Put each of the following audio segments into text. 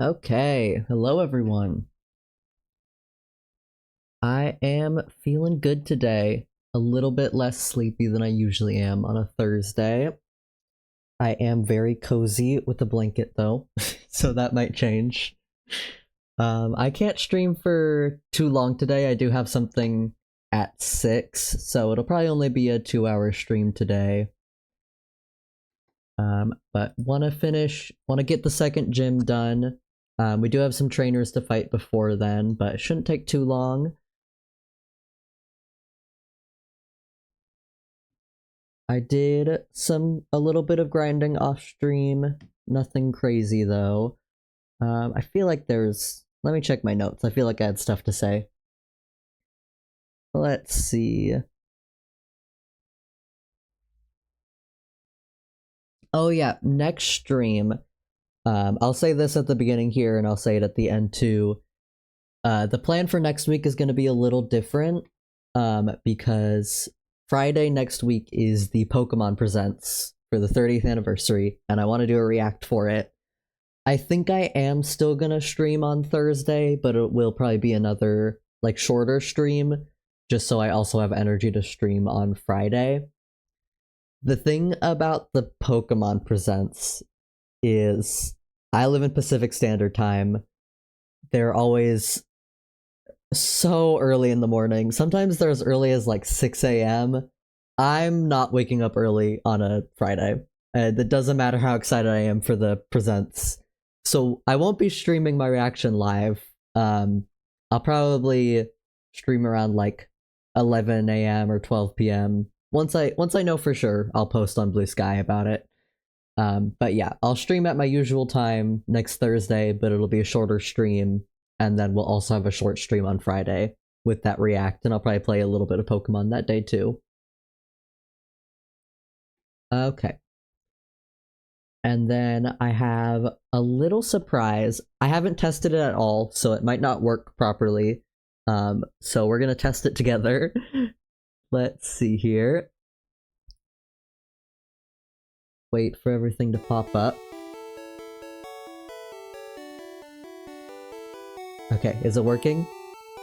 Okay, hello everyone. I am feeling good today. A little bit less sleepy than I usually am on a Thursday. I am very cozy with a blanket though, so that might change. I can't stream for too long today. I do have something at 6, so it'll probably only be a 2-hour stream today. But want to get the second gym done. We do have some trainers to fight before then, but it shouldn't take too long. I did a little bit of grinding off stream, nothing crazy though. I feel like let me check my notes. I feel like I had stuff to say. Let's see. Oh yeah, next stream. I'll say this at the beginning here and I'll say it at the end too. The plan for next week is going to be a little different, because Friday next week is the Pokemon Presents for the 30th anniversary, and I want to do a react for it. I think I am still gonna stream on Thursday, but it will probably be another, like, shorter stream, just so I also have energy to stream on Friday. The thing about the Pokemon Presents is I live in Pacific Standard Time. They're always so early in the morning. Sometimes they're as early as like 6 a.m. I'm not waking up early on a Friday. It doesn't matter how excited I am for the presents. So I won't be streaming my reaction live. I'll probably stream around like 11 a.m. or 12 p.m. Once I know for sure, I'll post on Blue Sky about it. But yeah, I'll stream at my usual time next Thursday, but it'll be a shorter stream. And then we'll also have a short stream on Friday with that react, and I'll probably play a little bit of Pokemon that day too. Okay. And then I have a little surprise. I haven't tested it at all, so it might not work properly. So we're gonna test it together. Let's see here. Wait for everything to pop up. Okay, is it working?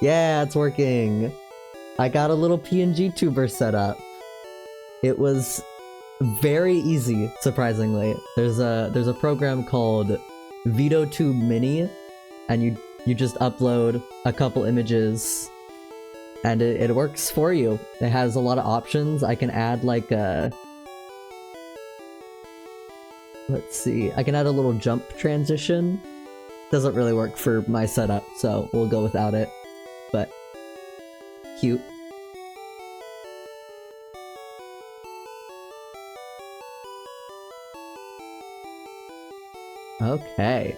Yeah, it's working! I got a little PNG tuber set up. It was very easy, surprisingly. There's a program called VideoTube Mini, and you just upload a couple images, and it works for you. It has a lot of options. I can add like a... Let's see, I can add a little jump transition. Doesn't really work for my setup, so we'll go without it. But cute. Okay.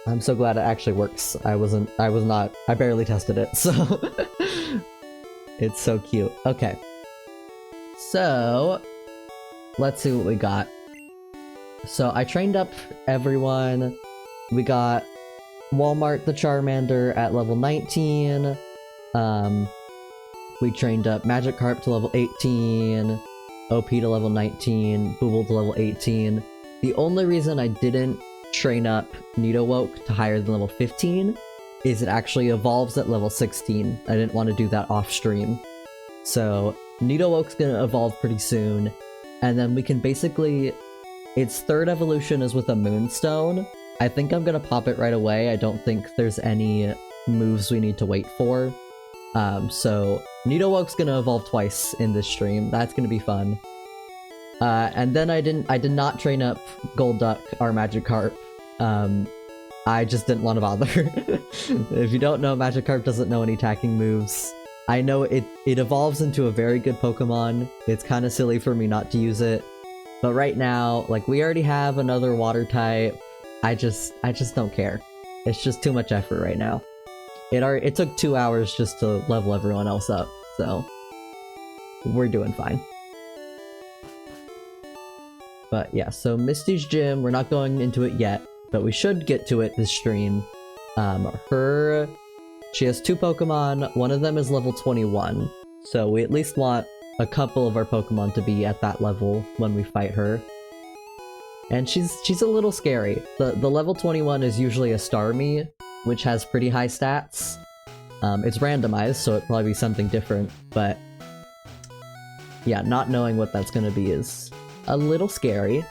I'm so glad it actually works. I barely tested it, so it's so cute. Okay. So let's see what we got. So I trained up everyone. We got Walmart the Charmander at level 19. We trained up Magikarp to level 18. OP to level 19. Booble to level 18. The only reason I didn't train up Nidowoke to higher than level 15 is it actually evolves at level 16. I didn't want to do that off stream. So Nidowoke's gonna evolve pretty soon. And then we can basically... Its third evolution is with a Moonstone. I think I'm gonna pop it right away. I don't think there's any moves we need to wait for. So Nidowoke's gonna evolve twice in this stream. That's gonna be fun. And then I did not train up Golduck, our Magikarp. I just didn't want to bother. If you don't know, Magikarp doesn't know any attacking moves. I know it evolves into a very good Pokemon. It's kind of silly for me not to use it. But right now, like, we already have another water type. I just don't care. It's just too much effort right now. It took 2 hours just to level everyone else up, so we're doing fine. But yeah, so Misty's gym, we're not going into it yet, but we should get to it this stream. She has 2 Pokemon, one of them is level 21, so we at least want a couple of our Pokemon to be at that level when we fight her. And she's a little scary. The level 21 is usually a Starmie, which has pretty high stats. It's randomized, so it'd probably be something different, but yeah, not knowing what that's gonna be is a little scary.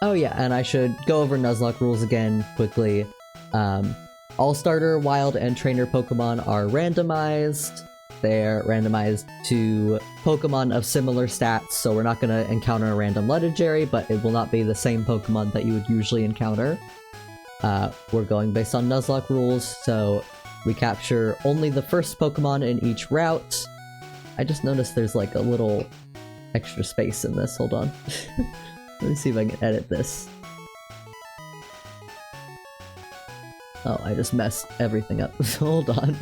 Oh yeah, and I should go over Nuzlocke rules again quickly. All starter, wild, and trainer Pokemon are randomized. They're randomized to Pokemon of similar stats, so we're not going to encounter a random legendary, but it will not be the same Pokemon that you would usually encounter. We're going based on Nuzlocke rules, so we capture only the first Pokemon in each route. I just noticed there's like a little extra space in this, hold on. Let me see if I can edit this. Oh, I just messed everything up. Hold on.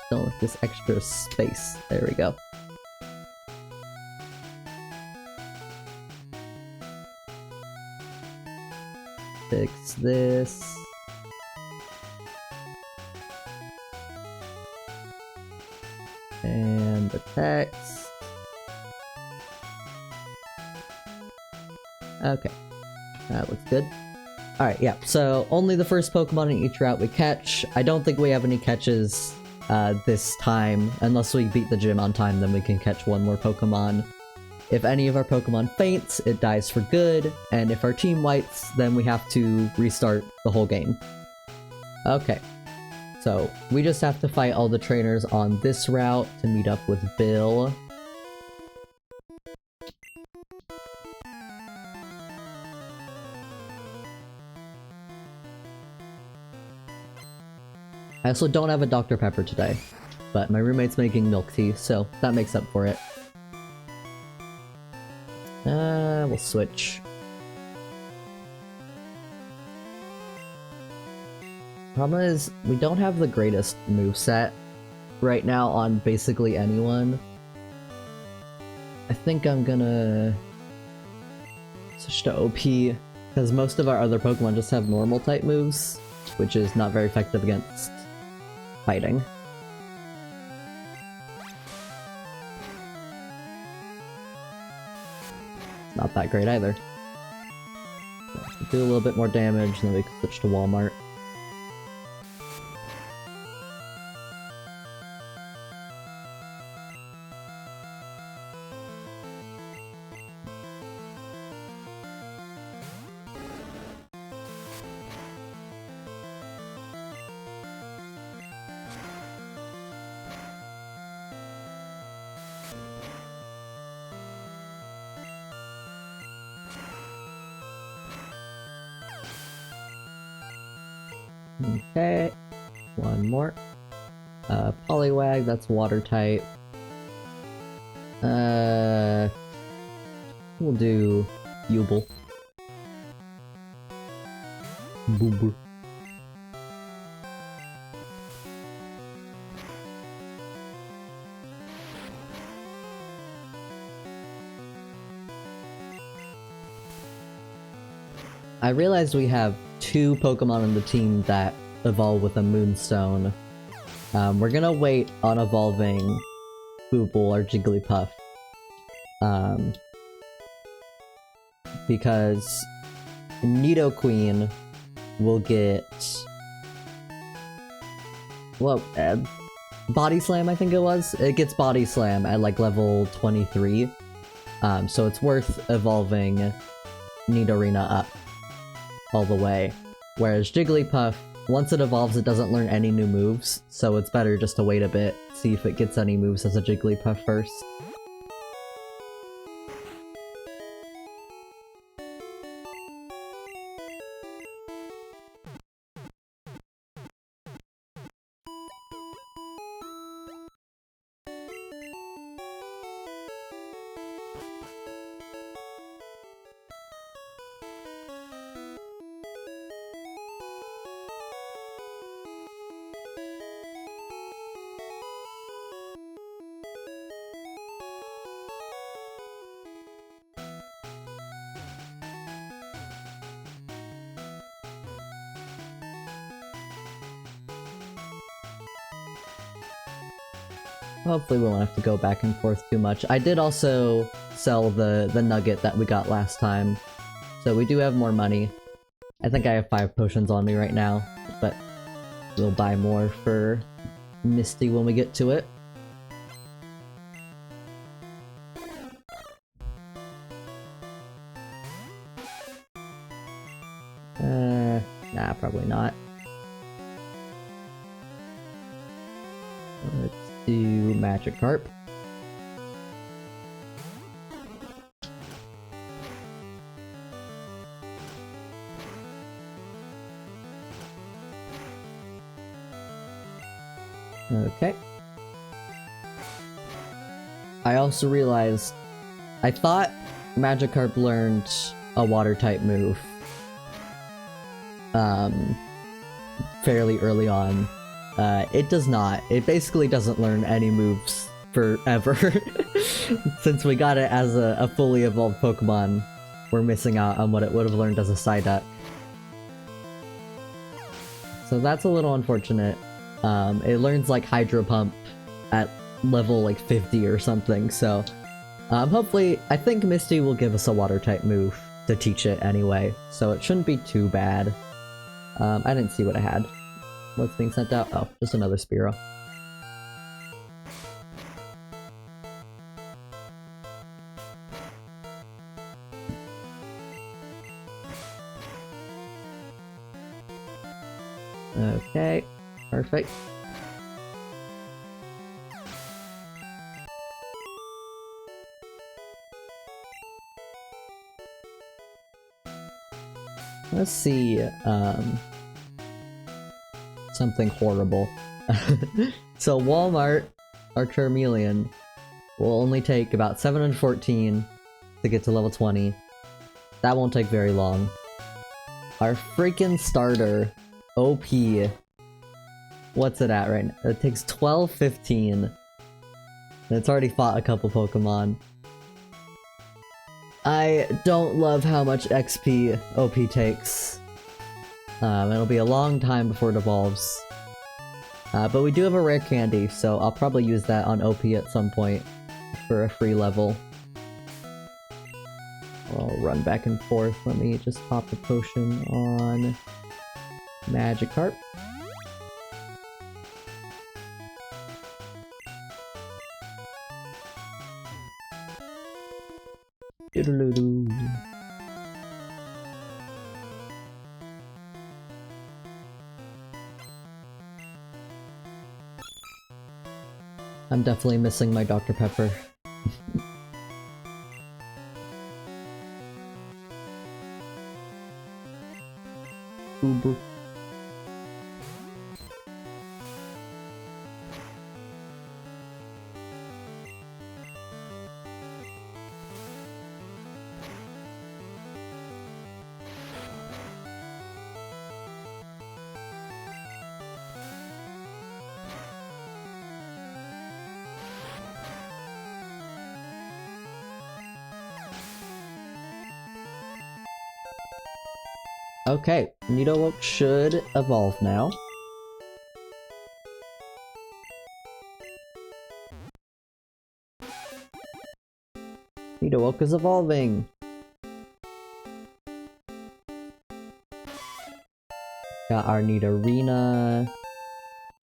Don't like this extra space. There we go. Fix this. And the text. Okay. That looks good. Alright, yeah, so only the first Pokemon in each route we catch. I don't think we have any catches this time. Unless we beat the gym on time, then we can catch one more Pokemon. If any of our Pokemon faints, it dies for good, and if our team wipes, then we have to restart the whole game. Okay, so we just have to fight all the trainers on this route to meet up with Bill. I also don't have a Dr. Pepper today, but my roommate's making milk tea, so that makes up for it. We'll switch. Problem is, we don't have the greatest moveset right now on basically anyone. I think I'm gonna switch to OP, because most of our other Pokemon just have normal type moves, which is not very effective against fighting. Not that great either. Do a little bit more damage, and then we can switch to Walmart. Okay, one more. Poliwag, that's water type. We'll do Yubel. Boober. I realized we have 2 Pokemon on the team that evolve with a Moonstone. We're gonna wait on evolving Booble or Jigglypuff. Because Nidoqueen will get... well, Body Slam I think it was? It gets Body Slam at like level 23. So it's worth evolving Nidorina up all the way. Whereas Jigglypuff, once it evolves, it doesn't learn any new moves, so it's better just to wait a bit, see if it gets any moves as a Jigglypuff first. hopefully we won't have to go back and forth too much. I did also sell the nugget that we got last time, so we do have more money. I think I have 5 potions on me right now, but we'll buy more for Misty when we get to it. Nah, probably not. Let's do Magikarp. Okay. I also realized I thought Magikarp learned a water-type move fairly early on. It does not. It basically doesn't learn any moves forever. Since we got it as a fully evolved Pokemon, we're missing out on what it would have learned as a Psyduck. So that's a little unfortunate. It learns like Hydro Pump at level like 50 or something, so hopefully, I think Misty will give us a water-type move to teach it anyway, so it shouldn't be too bad. I didn't see what I had. What's being sent out? Oh, just another Spearow. Okay, perfect. Let's see, something horrible. So Walmart, our Charmeleon, will only take about 714 to get to level 20. That won't take very long. Our freaking starter, OP, what's it at right now? It takes 1215. And it's already fought a couple Pokemon. I don't love how much XP OP takes. It'll be a long time before it evolves. But we do have a rare candy, so I'll probably use that on OP at some point for a free level. I'll run back and forth. Let me just pop the potion on Magikarp. Doodaloo. I'm definitely missing my Dr. Pepper. Uber. Okay, Nidowoke should evolve now. Nidowoke is evolving! Got our Nidorina.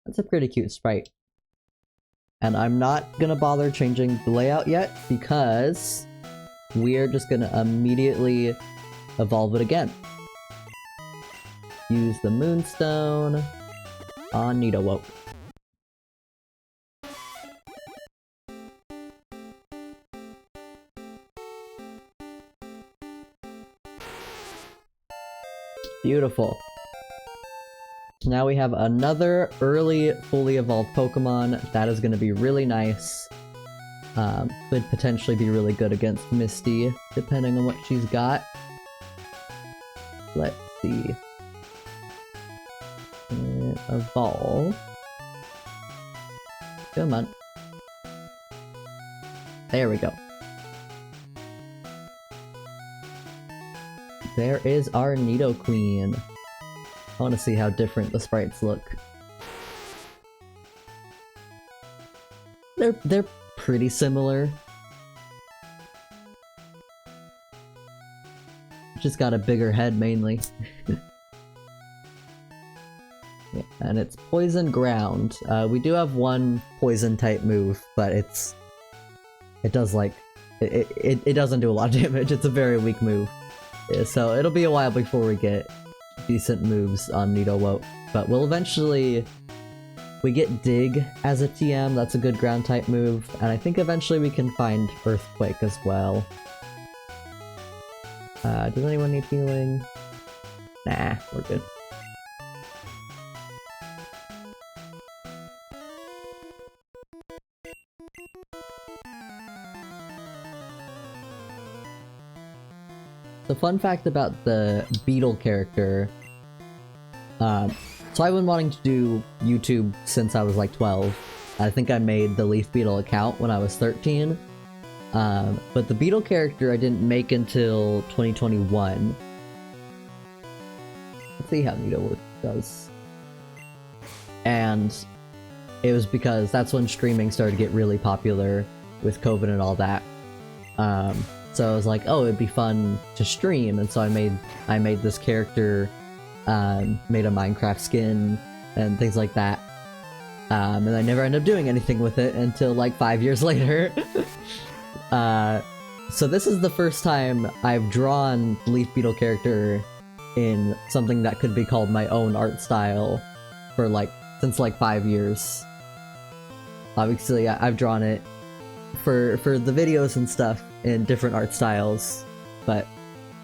That's a pretty cute sprite. And I'm not gonna bother changing the layout yet, because we're just gonna immediately evolve it again. Use the Moonstone on Nidowoke. Beautiful. Now we have another early, fully evolved Pokemon. That is going to be really nice. Could potentially be really good against Misty, depending on what she's got. Let's see. Evolve. Come on. There we go. There is our Nidoqueen. I want to see how different the sprites look. they're pretty similar. Just got a bigger head mainly. Yeah, and it's poison ground. We do have one poison type move, but it does like it doesn't do a lot of damage. It's a very weak move. Yeah, so it'll be a while before we get decent moves on Nidowoke, but we'll eventually. We get Dig as a TM, that's a good ground type move, and I think eventually we can find Earthquake as well. Does anyone need healing? Nah, we're good. The fun fact about the Beetle character, so I've been wanting to do YouTube since I was like 12. I think I made the Leaf Beetle account when I was 13. But the Beetle character I didn't make until 2021. Let's see how Nidowoke does. And it was because that's when streaming started to get really popular with COVID and all that. So I was like, oh, it'd be fun to stream, and so I made this character, made a Minecraft skin, and things like that. And I never ended up doing anything with it until like 5 years later. So this is the first time I've drawn Leaf Beetle character in something that could be called my own art style for since 5 years. Obviously, I've drawn it for the videos and stuff in different art styles, but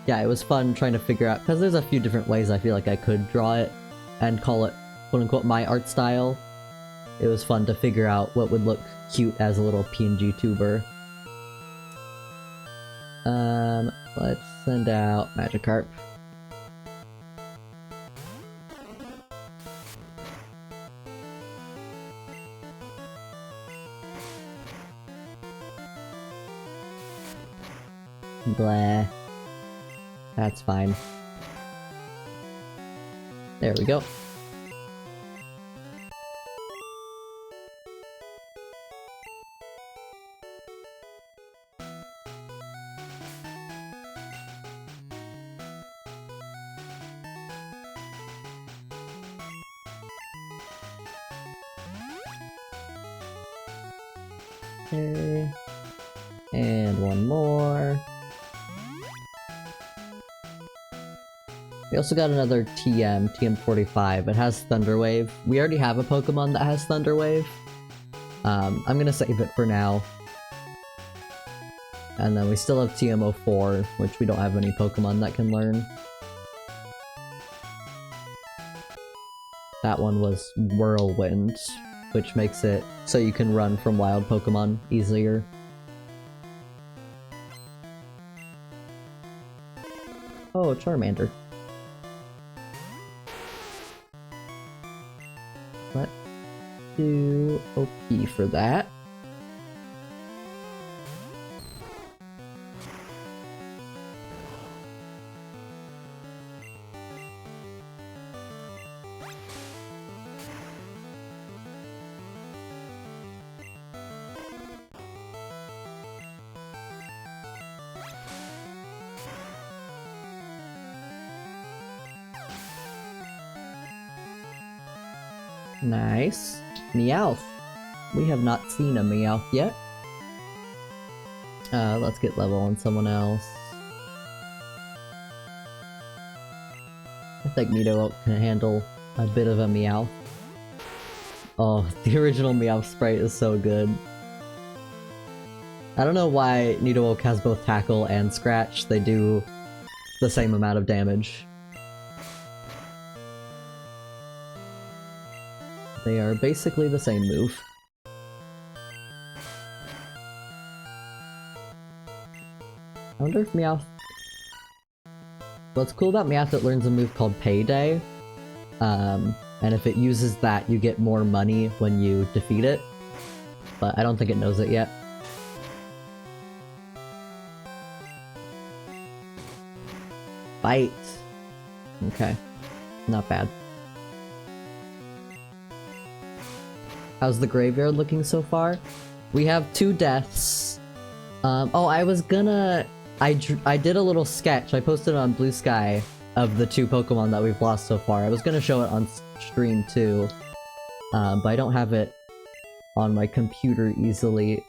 yeah, it was fun trying to figure out, because there's a few different ways I feel like I could draw it and call it quote-unquote my art style. It was fun to figure out what would look cute as a little PNG tuber. Let's send out Magikarp. Blah. That's fine. There we go. Okay. And one more. We also got another TM45. It has Thunder Wave. We already have a Pokemon that has Thunder Wave. I'm gonna save it for now. And then we still have TM04, which we don't have any Pokemon that can learn. That one was Whirlwind, which makes it so you can run from wild Pokemon easier. Oh, Charmander. Let's do OP for that. Nice. Meowth. We have not seen a Meowth yet. Let's get level on someone else. I think Nidowoke can handle a bit of a Meowth. Oh, the original Meowth sprite is so good. I don't know why Nidowoke has both Tackle and Scratch. They do the same amount of damage. They are basically the same move. I wonder if Meowth... What's cool about Meowth, it learns a move called Payday. And if it uses that, you get more money when you defeat it. But I don't think it knows it yet. Bite! Okay. Not bad. How's the graveyard looking so far? we have 2 deaths. Oh, I was gonna... I did a little sketch. I posted it on Blue Sky of the 2 Pokemon that we've lost so far. I was gonna show it on stream too, but I don't have it on my computer easily.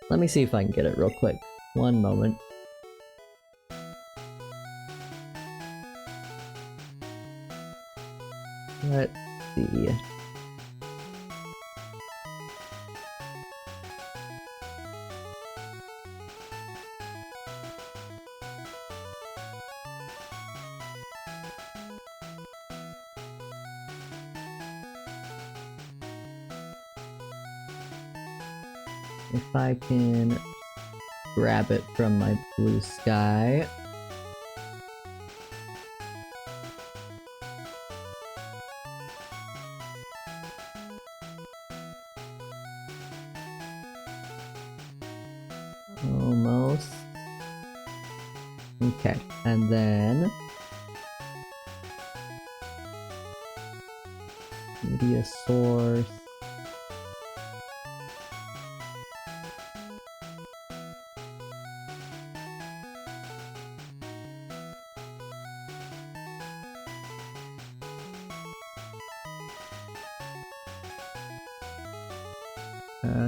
Let me see if I can get it real quick. One moment. Let's see. If I can grab it from my Blue Sky. Almost. Okay, and then... media source...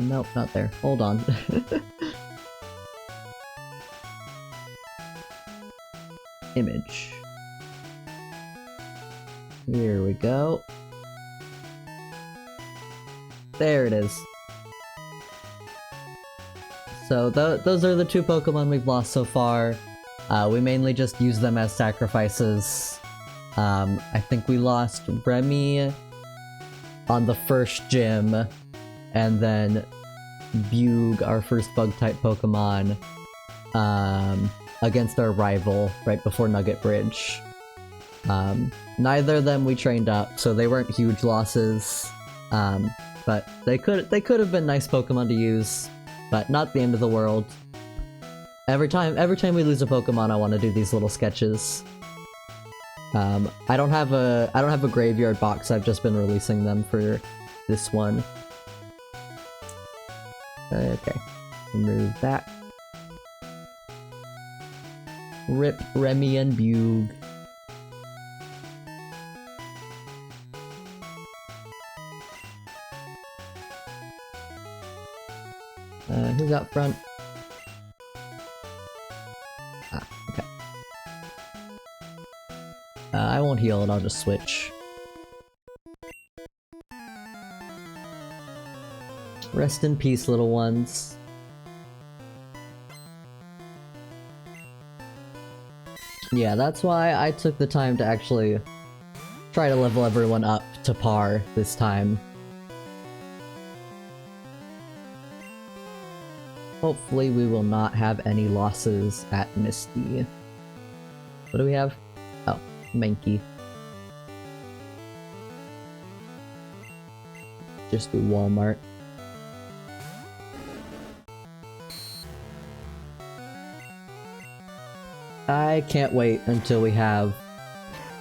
nope, not there. Hold on. Image. Here we go. There it is. So those are the 2 Pokemon we've lost so far. We mainly just use them as sacrifices. I think we lost Remy on the first gym, and then Bug, our first Bug-type Pokemon, against our rival right before Nugget Bridge. Neither of them we trained up, so they weren't huge losses. But they could have been nice Pokemon to use, but not the end of the world. Every time we lose a Pokemon, I want to do these little sketches. I don't have a graveyard box. I've just been releasing them for this one. Okay, remove that. Rip Remy and Bug. Who's out front? Ah, okay. I won't heal it, I'll just switch. Rest in peace, little ones. Yeah, that's why I took the time to actually try to level everyone up to par this time. Hopefully we will not have any losses at Misty. What do we have? Oh, Mankey. Just do Walmart. I can't wait until we have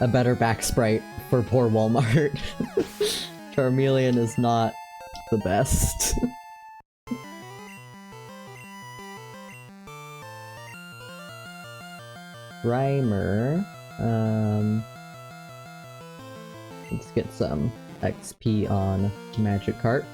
a better back sprite for poor Walmart. Charmeleon is not the best. Grimer. Let's get some XP on Magikarp.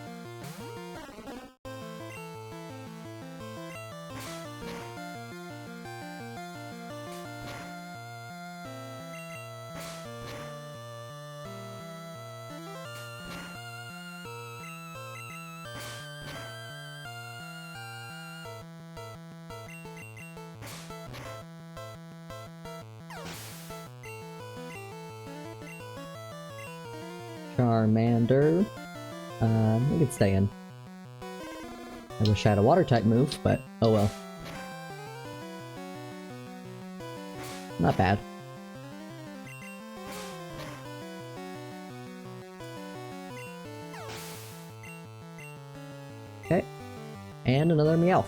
Charmander. We could stay in. I wish I had a water type move, but oh well. Not bad. Okay. And another Meowth.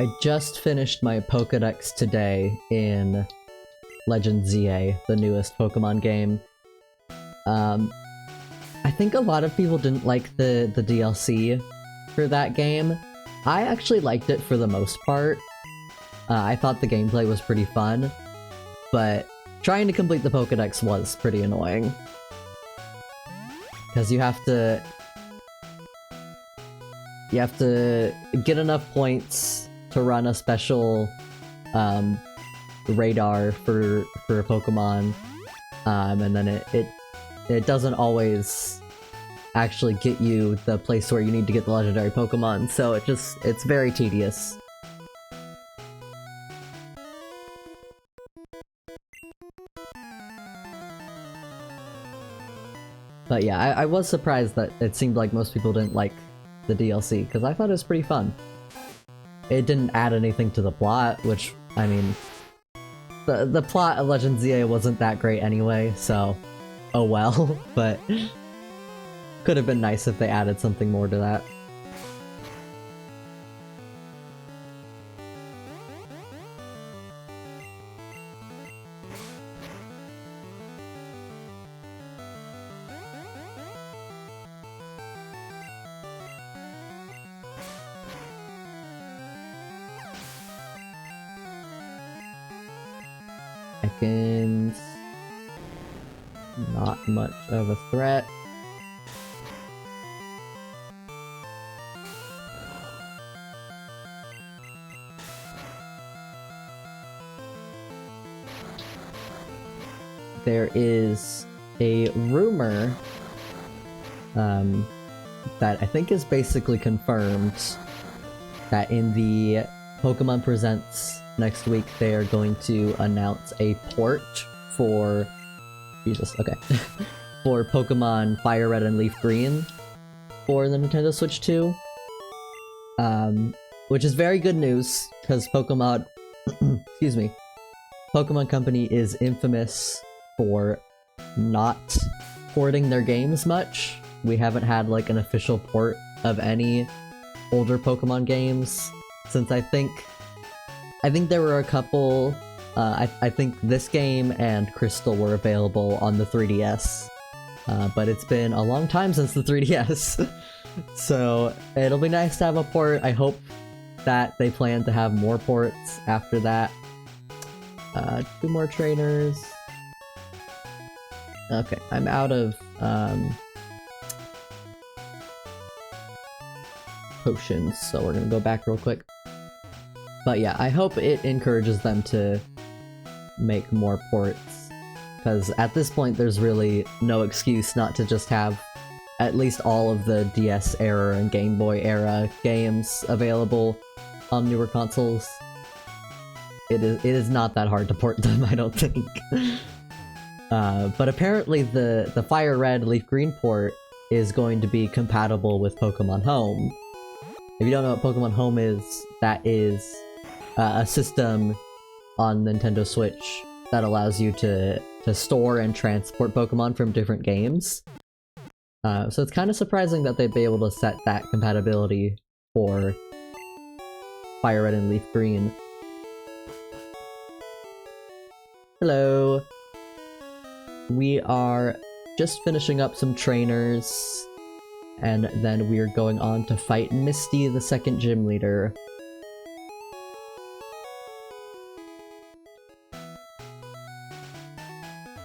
I just finished my Pokédex today in Legend ZA, the newest Pokemon game. I think a lot of people didn't like the DLC for that game. I actually liked it for the most part. I thought the gameplay was pretty fun, but trying to complete the Pokédex was pretty annoying. Because you have to get enough points to run a special radar for a Pokemon, and then it doesn't always actually get you the place where you need to get the legendary Pokemon, so it's very tedious. But yeah, I was surprised that it seemed like most people didn't like the DLC, because I thought it was pretty fun. It didn't add anything to the plot, which, I mean, the plot of Legend ZA wasn't that great anyway, so oh well, but could have been nice if they added something more to that. Seconds. Not much of a threat. There is a rumor that I think is basically confirmed that in the Pokemon Presents next week they are going to announce a port for for Pokemon Fire Red and Leaf Green for the Nintendo Switch 2. Which is very good news, because Pokemon excuse me, Pokemon Company is infamous for not porting their games much. We haven't had like an official port of any older Pokemon games since I think there were a couple. I think this game and Crystal were available on the 3DS, but it's been a long time since the 3DS, so it'll be nice to have a port. I hope that they plan to have more ports after that. 2 more trainers. Okay, I'm out of potions, so we're gonna go back real quick. But yeah, I hope it encourages them to make more ports, because at this point there's really no excuse not to just have at least all of the DS era and Game Boy era games available on newer consoles. It is not that hard to port them, I don't think. But apparently the Fire Red Leaf Green port is going to be compatible with Pokemon Home. If you don't know what Pokemon Home is, that is a system on Nintendo Switch that allows you to store and transport Pokemon from different games. So it's kind of surprising that they'd be able to set that compatibility for Fire Red and Leaf Green. Hello! We are just finishing up some trainers, and then we are going on to fight Misty, the second gym leader.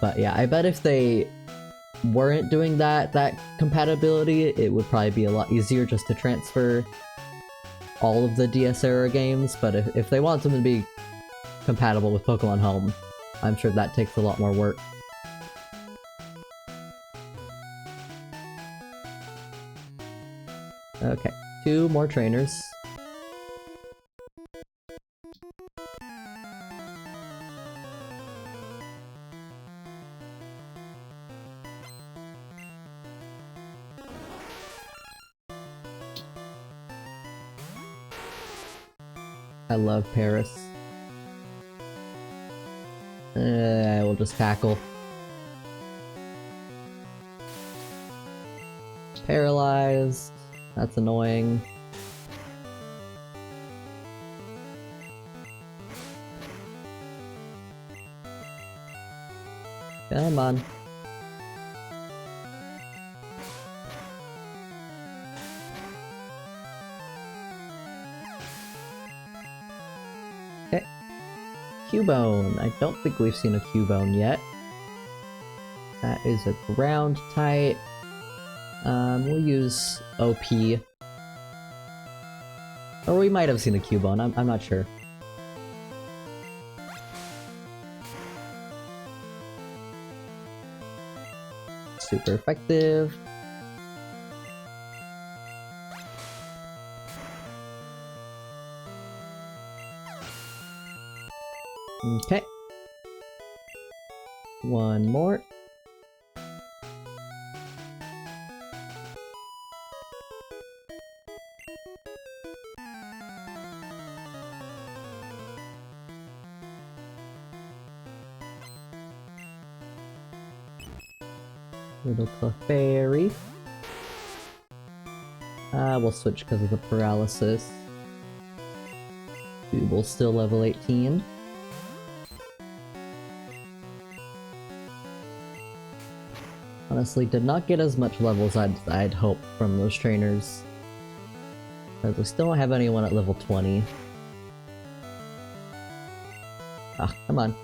But yeah, I bet if they weren't doing that compatibility, it would probably be a lot easier just to transfer all of the DS era games, but if they want them to be compatible with Pokemon Home, I'm sure that takes a lot more work. Okay, 2 more trainers. I love Paris. I will just tackle. Paralyzed. That's annoying. Come on. Okay. Cubone. I don't think we've seen a Cubone yet. That is a ground type. We'll use OP. Or we might have seen a Cubone, I'm not sure. Super effective. Okay. One more. Little Clefairy. We'll switch because of the paralysis. Dooble's still level 18. Honestly, did not get as much levels I'd hoped from those trainers. Because we still don't have anyone at level 20. Ah, come on.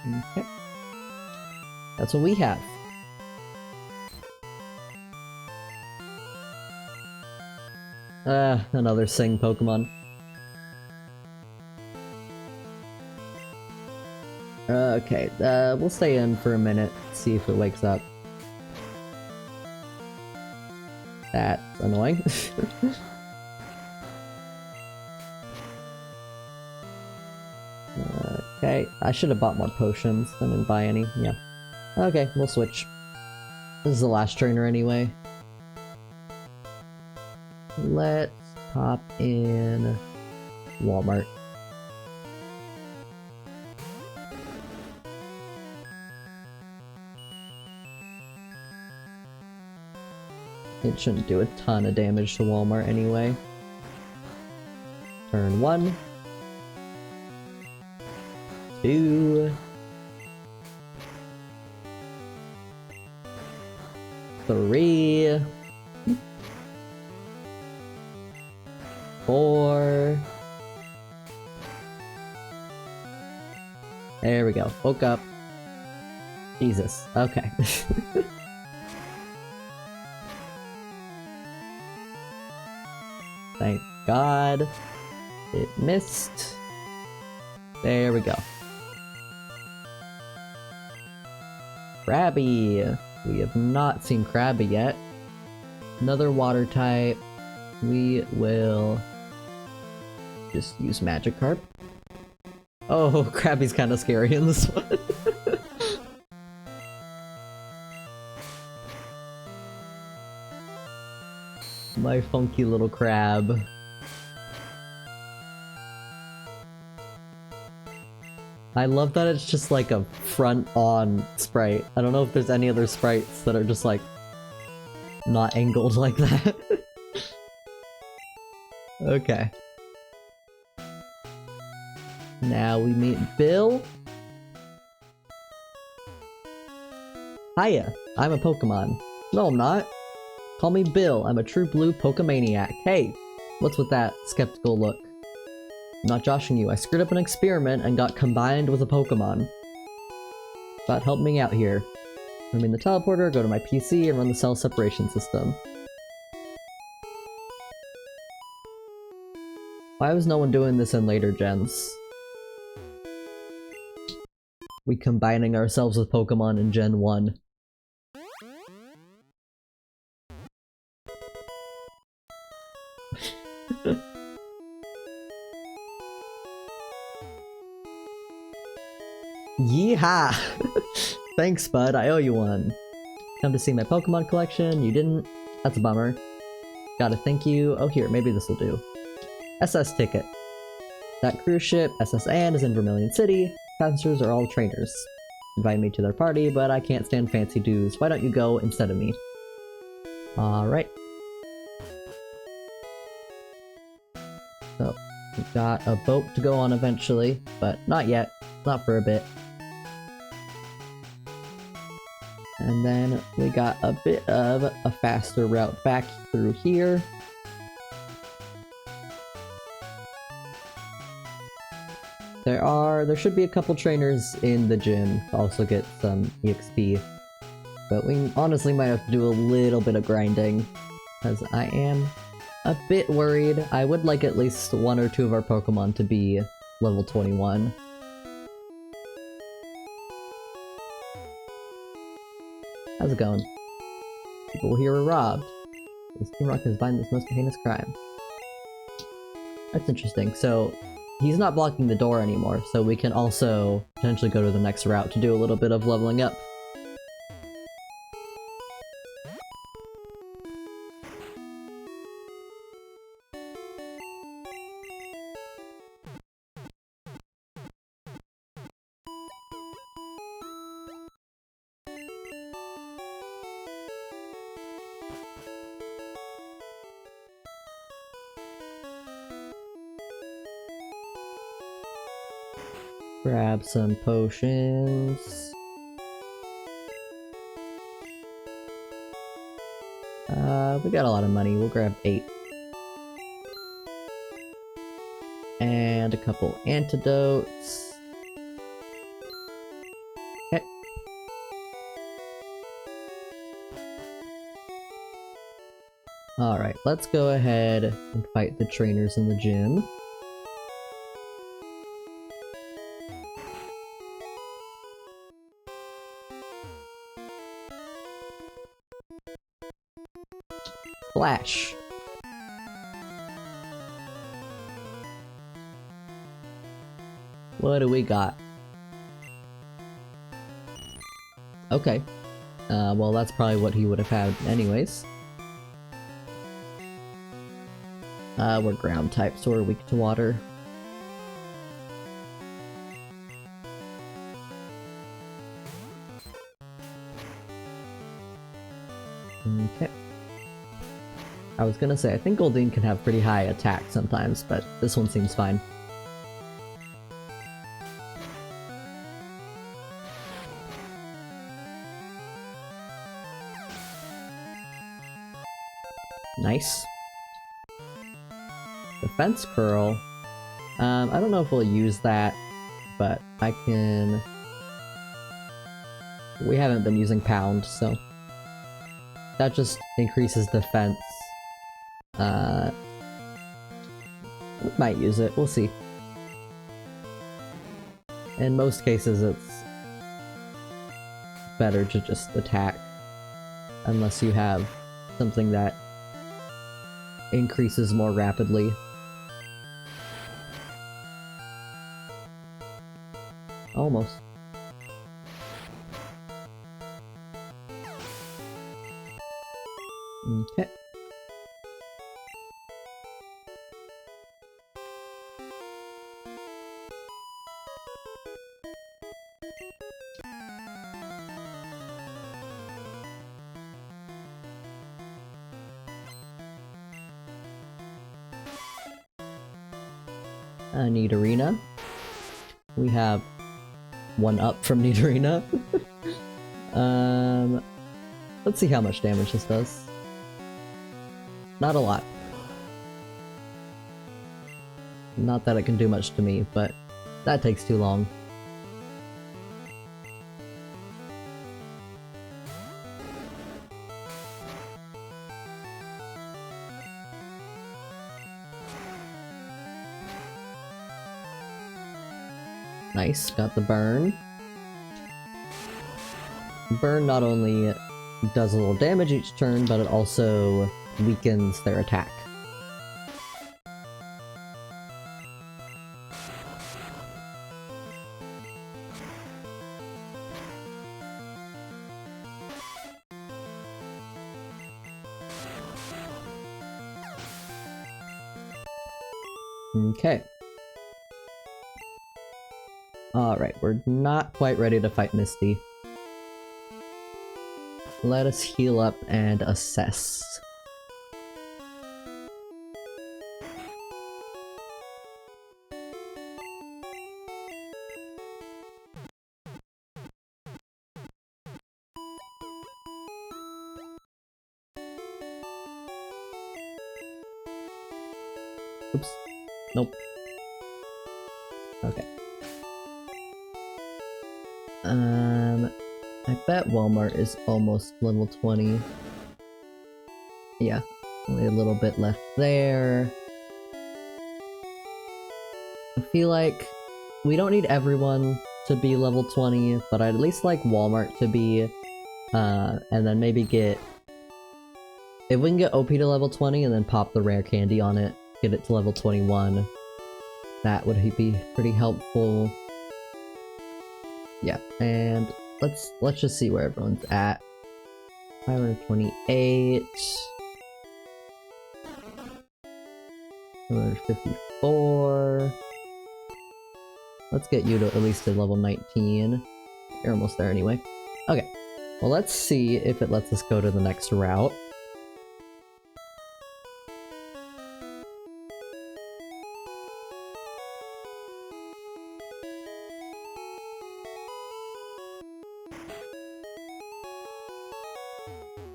Okay. That's what we have. Another Sing Pokemon. Okay, we'll stay in for a minute, see if it wakes up. That's annoying. Okay, I should have bought more potions. I didn't buy any, yeah. Okay, we'll switch. This is the last trainer anyway. Let's pop in Walmart. It shouldn't do a ton of damage to Walmart anyway. Turn 1. 2. 3. 4. There we go. Woke up. Jesus. Okay. Thank God. It missed. There we go. Krabby. We have not seen Krabby yet. Another water type. We will just use Magikarp. Oh, Krabby's kind of scary in this one. My funky little crab. I love that it's just like a front-on sprite. I don't know if there's any other sprites that are just like not angled like that. Okay. Now we meet Bill. Hiya, I'm a Pokemon. No, I'm not. Call me Bill, I'm a true blue Pokemaniac. Hey, what's with that skeptical look? I'm not joshing you, I screwed up an experiment and got combined with a Pokemon. Thought help me out here. I'm in the teleporter, go to my PC, and run the cell separation system. Why was no one doing this in later gens? We combining ourselves with Pokemon in Gen 1. Yeehaw! Thanks, bud, I owe you one. Come to see my Pokemon collection, you didn't? That's a bummer. Gotta thank you. Oh here, maybe this'll do. SS ticket. That cruise ship, SS Anne, is in Vermilion City. Passengers are all trainers. Invite me to their party, but I can't stand fancy dues. Why don't you go instead of me? Alright. So, we've got a boat to go on eventually, but not yet. Not for a bit. And then we got a bit of a faster route back through here. There should be a couple trainers in the gym to also get some EXP. But we honestly might have to do a little bit of grinding, because I am a bit worried. I would like at least one or two of our Pokemon to be level 21. How's it going? People here were robbed. This Team Rocket is behind this most heinous crime. That's interesting. So, he's not blocking the door anymore, so we can also potentially go to the next route to do a little bit of leveling up. Grab some potions. We got a lot of money. We'll grab 8. And a couple antidotes. Okay. Alright, let's go ahead and fight the trainers in the gym. Flash. What do we got? Okay. Well, that's probably what he would have had anyways. We're ground type, so we're weak to water. Okay. I was gonna say, I think Goldeen can have pretty high attack sometimes, but this one seems fine. Nice. Defense Curl. I don't know if we'll use that, but I can... We haven't been using Pound, so... That just increases defense. We might use it, we'll see. In most cases it's better to just attack, unless you have something that increases more rapidly. Almost. Okay. Nidorina. We have one up from Nidorina. Let's see how much damage this does. Not a lot. Not that it can do much to me, but that takes too long. Nice, got the burn. Burn not only does a little damage each turn, but it also weakens their attack. Okay. Alright, we're not quite ready to fight Misty. Let us heal up and assess. Oops. Nope. Okay. I bet Walmart is almost level 20. Yeah, only a little bit left there. I feel like we don't need everyone to be level 20, but I'd at least like Walmart to be, and then maybe get... If we can get OP to level 20 and then pop the rare candy on it, get it to level 21, that would be pretty helpful. Yeah, and let's just see where everyone's at. 528... 254... Let's get you to at least to level 19. You're almost there anyway. Okay, well let's see if it lets us go to the next route.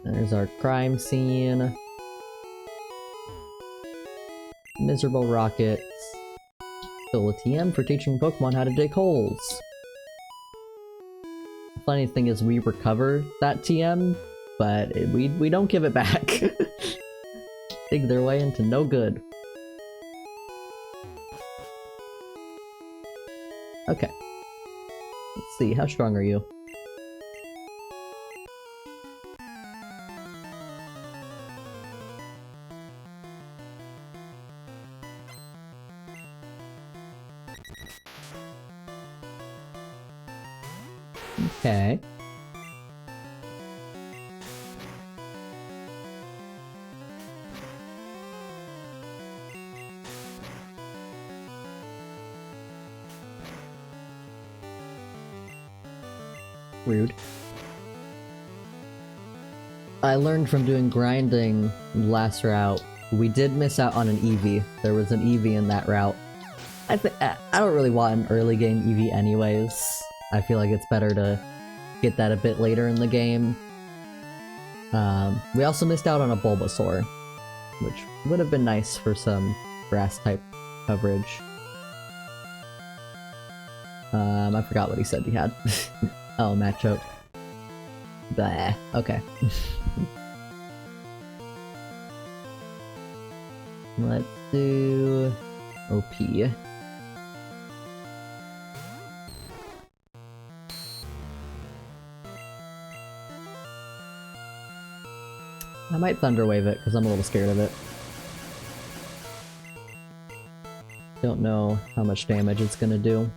There's our crime scene. Miserable rockets. Fill a TM for teaching Pokemon how to dig holes. The funny thing is we recover that TM, but we don't give it back. Dig their way into no good. Okay. Let's see, how strong are you? Okay. Rude. I learned from doing grinding last route, we did miss out on an Eevee. There was an Eevee in that route. I don't really want an early game Eevee anyways. I feel like it's better to get that a bit later in the game. We also missed out on a Bulbasaur, which would have been nice for some grass-type coverage. I forgot what he said he had. Oh, Machoke. Blah. Okay. Let's do... OP. I might Thunder Wave it, because I'm a little scared of it. Don't know how much damage it's gonna do.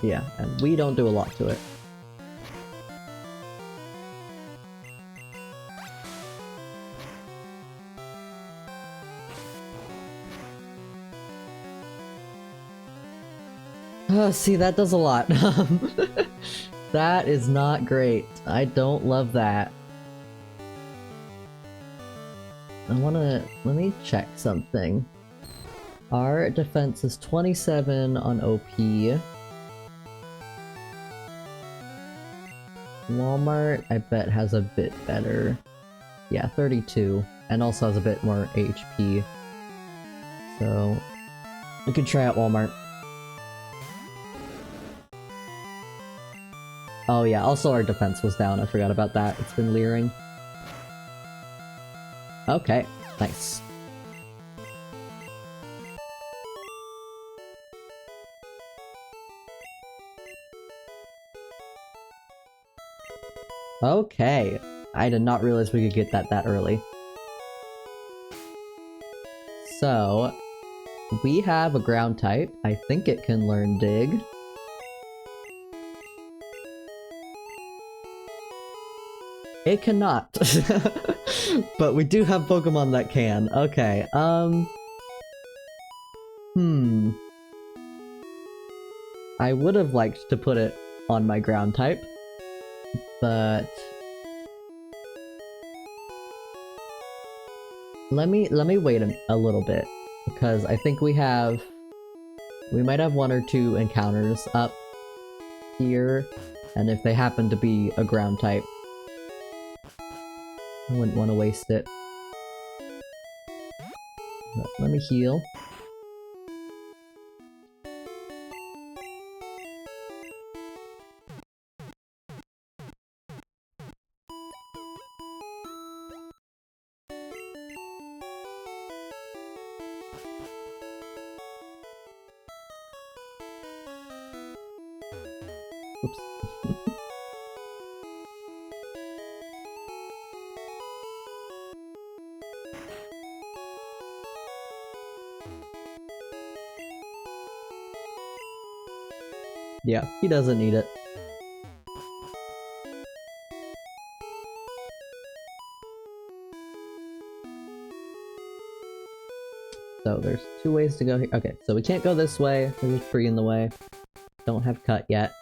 Yeah, and we don't do a lot to it. See, that does a lot. That is not great. I don't love that. Let me check something. Our defense is 27 on OP. Walmart, I bet, has a bit better. Yeah, 32. And also has a bit more HP. So, we could try out Walmart. Oh yeah, also our defense was down, I forgot about that. It's been leering. Okay, nice. Okay, I did not realize we could get that early. So, we have a ground type. I think it can learn Dig. It cannot. But we do have Pokemon that can. Okay, I would have liked to put it on my ground type, but... Let me wait a little bit, because I think we might have 1 or 2 encounters up here, and if they happen to be a ground type, I wouldn't want to waste it. Let me heal. Oops. Yeah, he doesn't need it. So there's 2 ways to go here. Okay, so we can't go this way. There's a tree in the way. Don't have cut yet.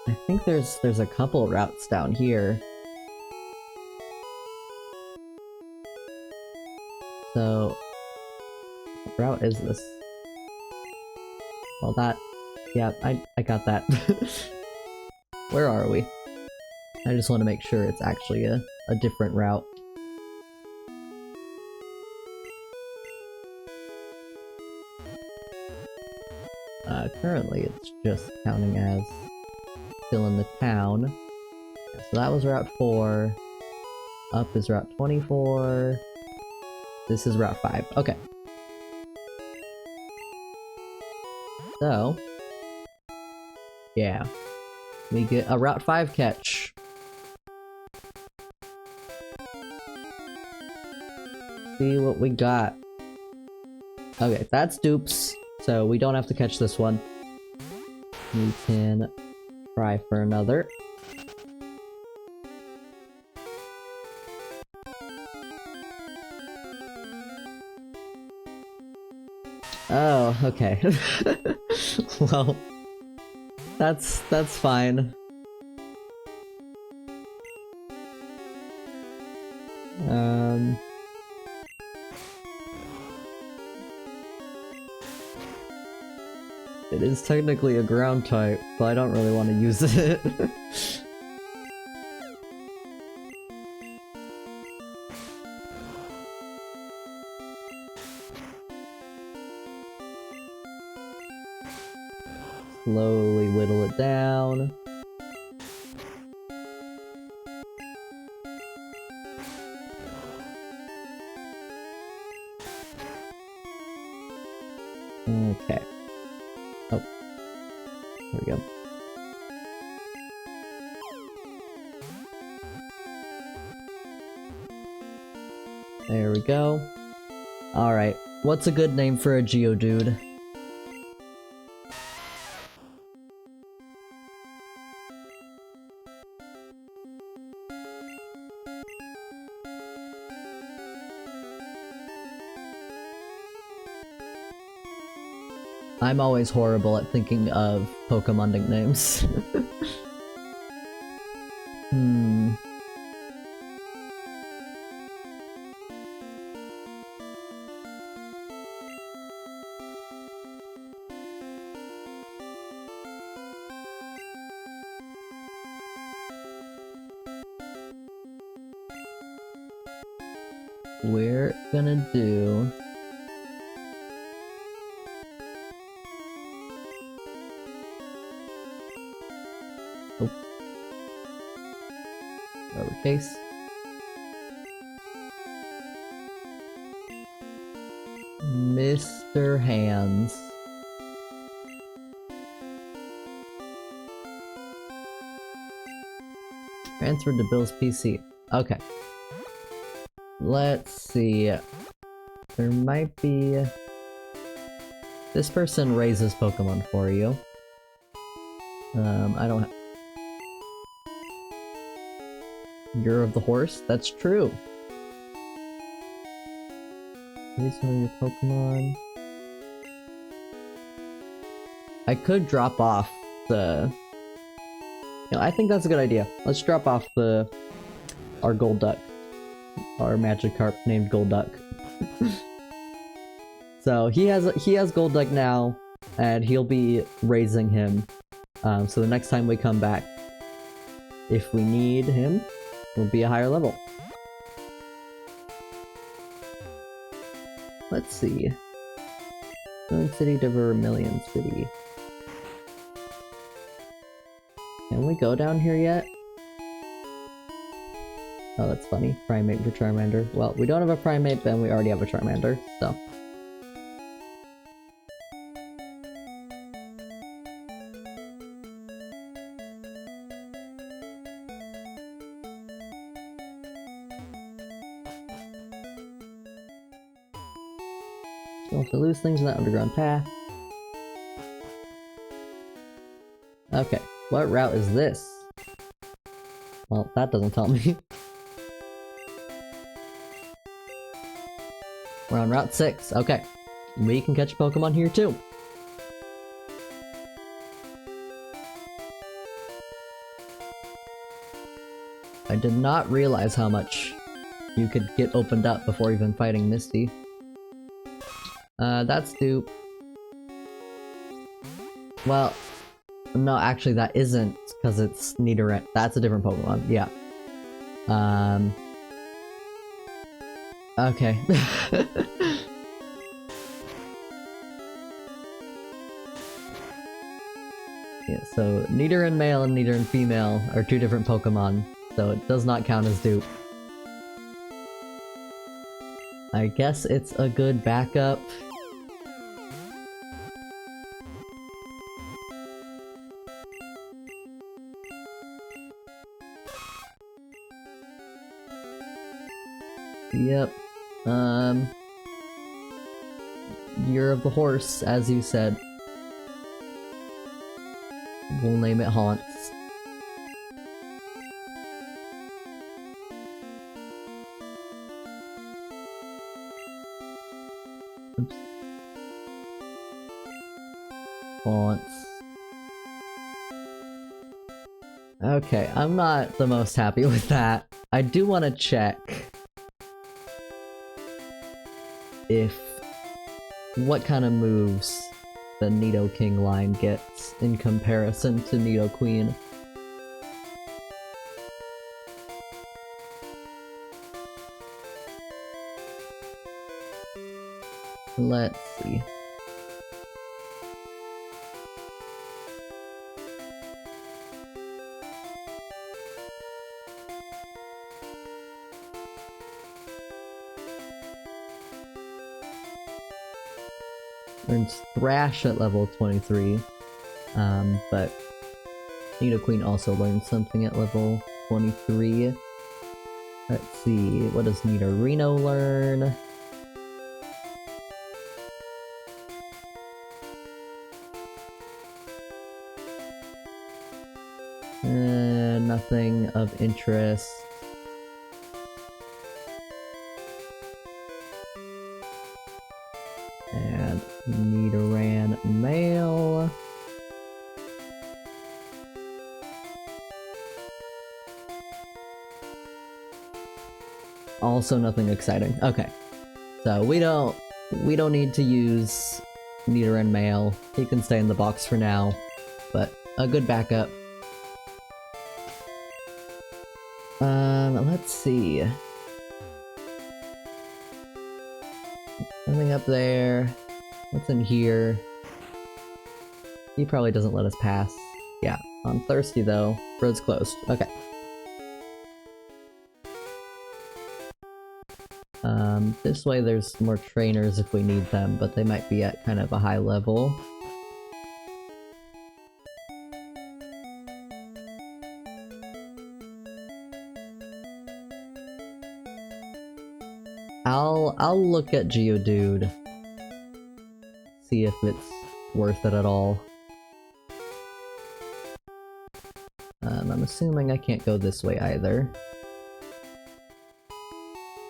I think there's a couple routes down here. So what route is this? Well, that... yeah, I got that. Where are we? I just want to make sure it's actually a different route. Currently it's just counting as still in the town. Yeah, so that was Route 4. Up is Route 24. This is Route 5. Okay. So... yeah. We get a Route 5 catch. See what we got. Okay, that's dupes. So we don't have to catch this one. We can try for another. Oh, okay. Well, that's fine. It is technically a ground type, but I don't really want to use it. Slowly whittle it down. Okay. Oh. There we go. There we go. Alright. What's a good name for a Geodude? I'm always horrible at thinking of Pokemon nicknames. We're gonna do... oh. Lowercase. Mr. Hands. Transferred to Bill's PC. Okay. Let's see. There might be... this person raises Pokemon for you. I don't have... Year of the Horse? That's true. Raise one of your Pokemon. I could drop off the... you know, I think that's a good idea. Let's drop off our Golduck. Our Magikarp named Golduck. So he has Golduck now, and he'll be raising him. So the next time we come back, if we need him, we'll be a higher level. Let's see. Moon City to Vermilion City. Can we go down here yet? Oh, that's funny. Primate for Charmander. Well, we don't have a Primate, then we already have a Charmander, so. Don't have to lose things in that underground path. Okay, what route is this? Well, that doesn't tell me. We're on Route 6, okay. We can catch Pokemon here too. I did not realize how much you could get opened up before even fighting Misty. That's dupe. Well, no, actually that isn't, because it's Nidoran. That's a different Pokemon, yeah. Okay. Yeah, so Nidoran male and Nidoran female are two different Pokemon, so it does not count as dupe. I guess it's a good backup. Yep. Year of the Horse, as you said. We'll name it Haunts. Oops. Haunts. Okay, I'm not the most happy with that. I do want to check what kind of moves the Nidoking line gets in comparison to Nidoqueen. Let's see. Learns Thrash at level 23, but Nidoqueen also learned something at level 23. Let's see, what does Nidorino learn? Nothing of interest. And Nidoran male. Also nothing exciting. Okay. So we don't need to use Nidoran male. He can stay in the box for now, but a good backup. Let's see. Nothing up there. What's in here? He probably doesn't let us pass. Yeah, I'm thirsty though. Road's closed. Okay. This way there's more trainers if we need them, but they might be at kind of a high level. I'll look at Geodude. See if it's worth it at all. I'm assuming I can't go this way either.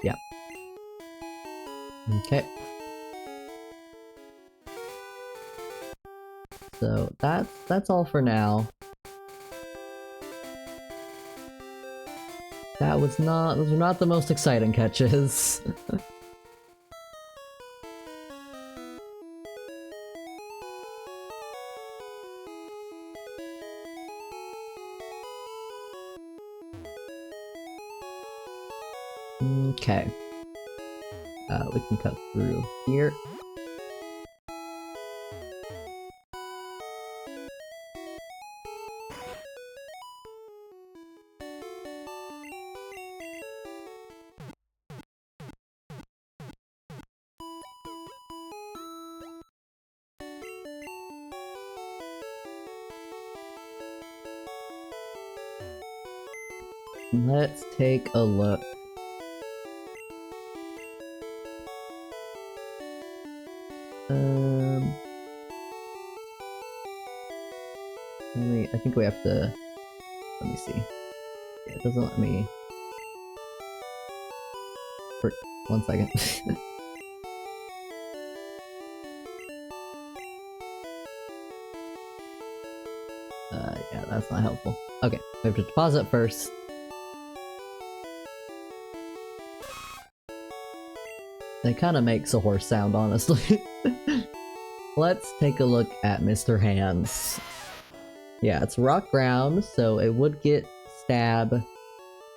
Yeah. Okay. So that's all for now. Those were not the most exciting catches. Okay. We can cut through here. Let's take a look. I think we have to... Let me see. Yeah, it doesn't let me... For 1 second. Yeah, that's not helpful. Okay, we have to deposit first. It kind of makes a horse sound, honestly. Let's take a look at Mr. Hands. Yeah, it's rock ground, so it would get stab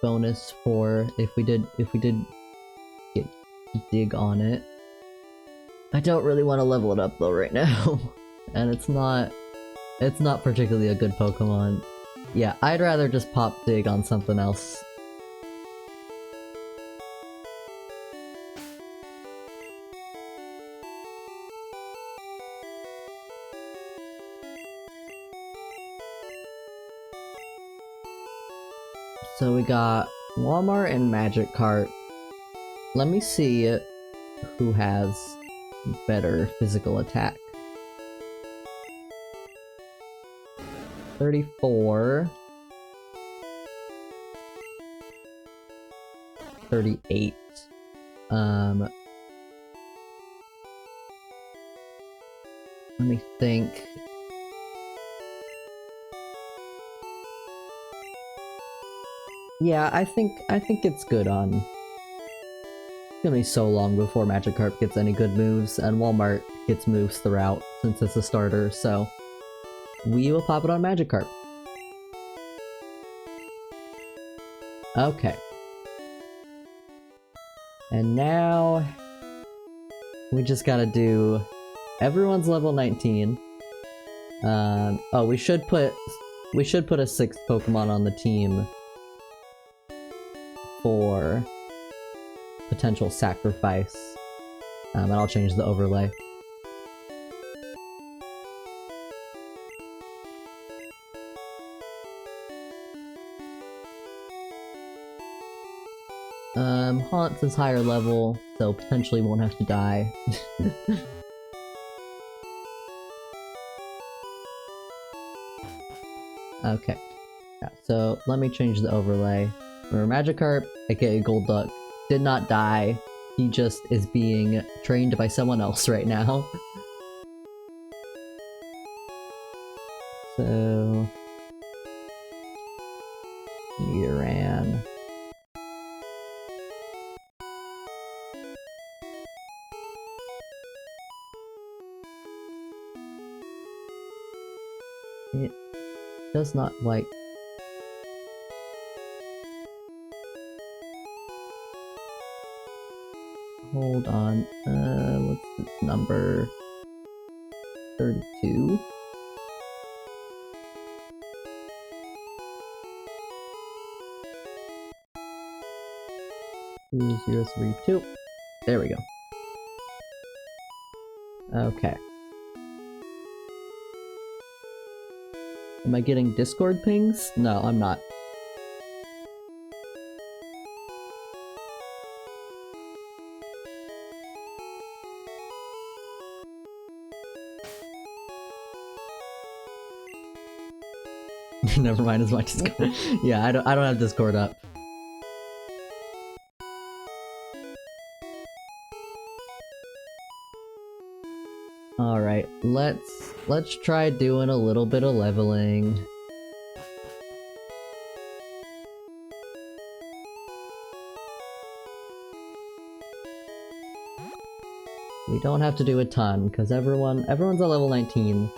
bonus for if we did get dig on it. I don't really want to level it up though right now, and it's not particularly a good Pokemon. Yeah, I'd rather just pop dig on something else. So we got Walmart and Magic Cart. Let me see who has better physical attack. 34. 38. Let me think. Yeah, I think it's good on... It's gonna be so long before Magikarp gets any good moves, and Walmart gets moves throughout, since it's a starter, so... We will pop it on Magikarp. Okay. And now... We just gotta do... Everyone's level 19. Oh, we should put a 6th Pokemon on the team for potential sacrifice. And I'll change the overlay. Haunts is higher level, so potentially won't have to die. Okay. Yeah, so let me change the overlay. Remember, Magikarp, aka Golduck, did not die. He just is being trained by someone else right now. So... Nidoran. It does not like... Hold on, what's this number? 32? Two, 0, 3, 2. There we go. Okay. Am I getting Discord pings? No, I'm not. Never mind, as my Discord. Yeah, I don't have Discord up. Alright, let's try doing a little bit of leveling. We don't have to do a ton, because everyone's at level 19.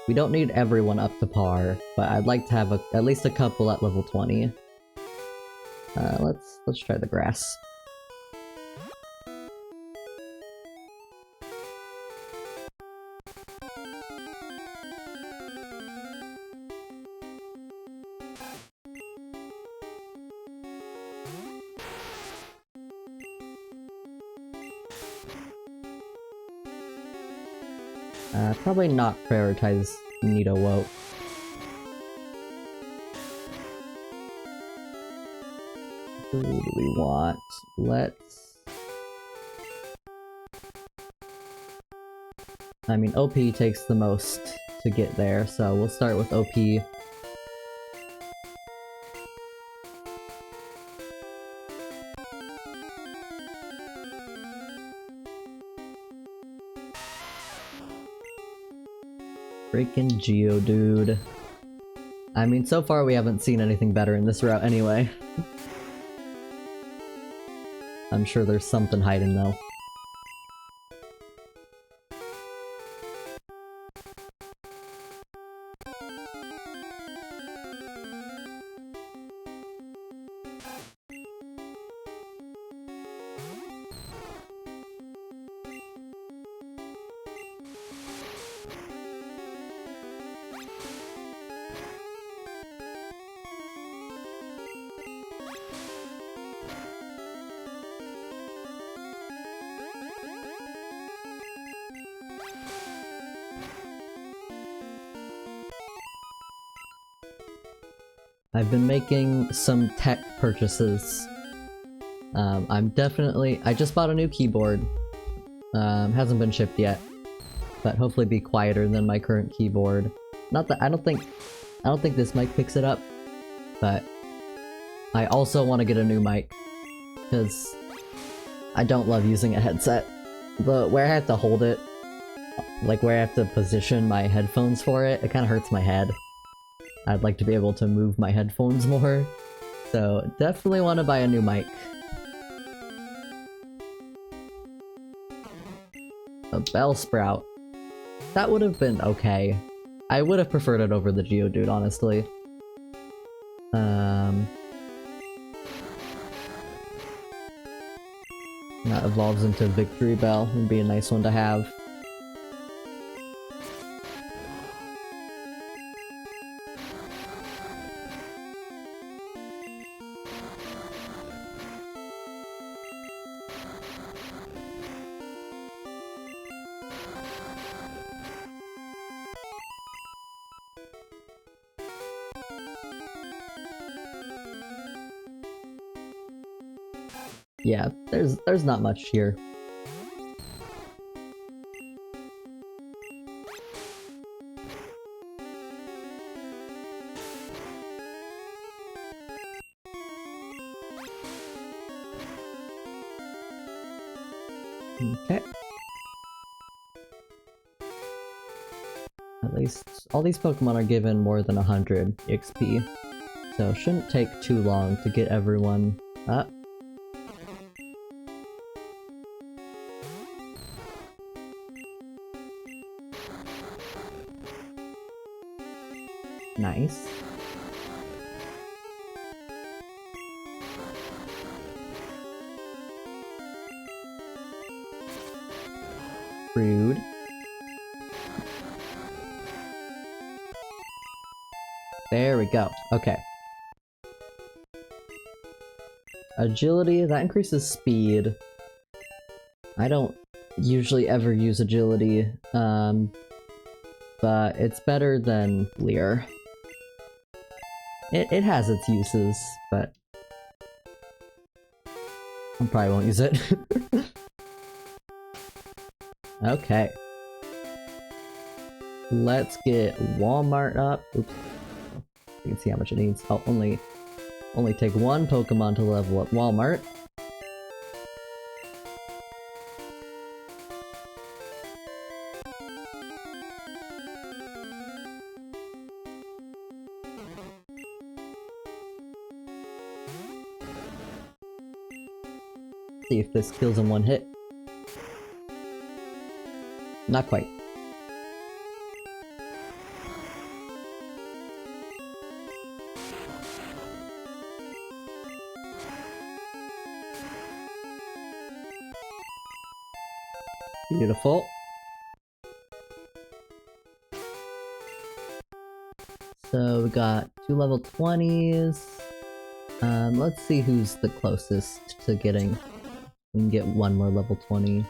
We don't need everyone up to par, but I'd like to have at least a couple at level 20. Let's try the grass. Probably not prioritize Nito Woke. Who do we want? Let's... I mean, OP takes the most to get there, so we'll start with OP. Freaking Geodude. I mean, so far we haven't seen anything better in this route anyway. I'm sure there's something hiding though. I've been making some tech purchases. I just bought a new keyboard. Hasn't been shipped yet, but hopefully be quieter than my current keyboard. Not that I don't think this mic picks it up, but I also want to get a new mic because I don't love using a headset. Where I have to hold it, like where I have to position my headphones for it, it kind of hurts my head. I'd like to be able to move my headphones more, so definitely want to buy a new mic. A Bellsprout. That would have been okay. I would have preferred it over the Geodude, honestly. That evolves into Victory Bell. Would be a nice one to have. Yeah, there's not much here. Okay. At least all these Pokemon are given more than 100 XP, so it shouldn't take too long to get everyone up. Nice. Rude. There we go. Okay. Agility, that increases speed. I don't usually ever use agility, but it's better than Leer. It has its uses, but I probably won't use it. Okay. Let's get Walmart up. Oops. You can see how much it needs. I'll only take one Pokemon to level up Walmart. See if this kills in one hit. Not quite. Beautiful. So we got 2 level 20s. Let's see who's the closest to getting. We can get one more level 20.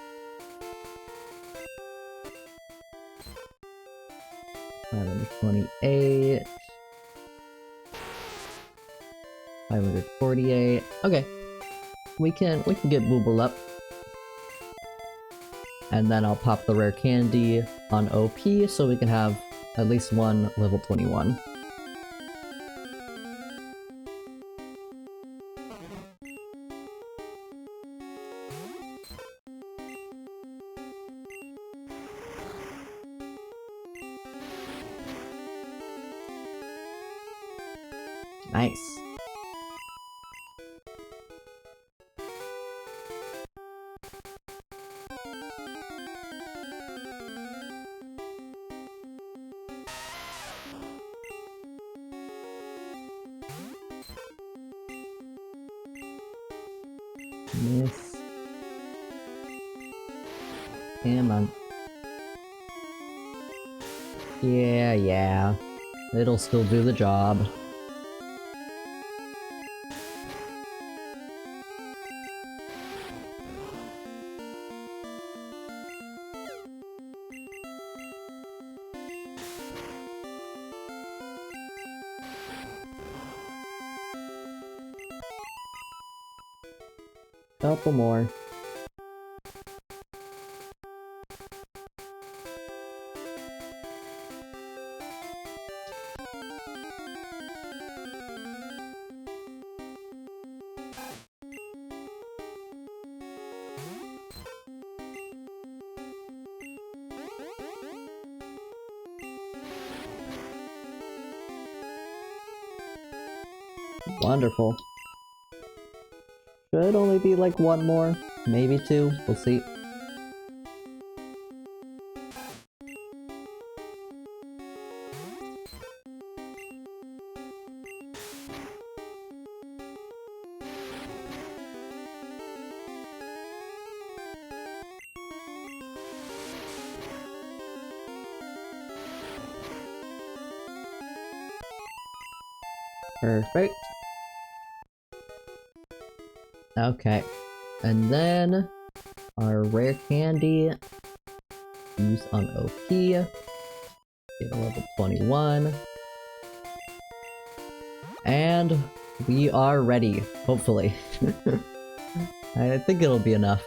528. 548. Okay. We can get Booble up. And then I'll pop the rare candy on OP so we can have at least one level 21. Nice. Miss. Come on. Yeah. It'll still do the job. Couple more. Wonderful. Should only be like one more, maybe two, we'll see. Perfect. Okay. And then our rare candy use on OP. Get a level 21. And we are ready, hopefully. I think it'll be enough.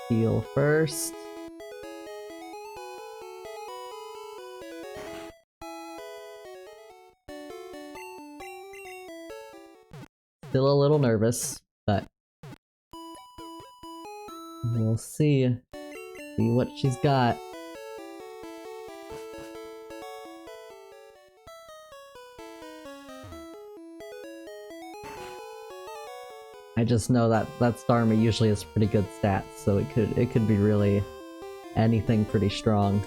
Heal first. Still a little nervous, but we'll see. See what she's got. I just know that Starmie usually has pretty good stats, so it could be really anything pretty strong.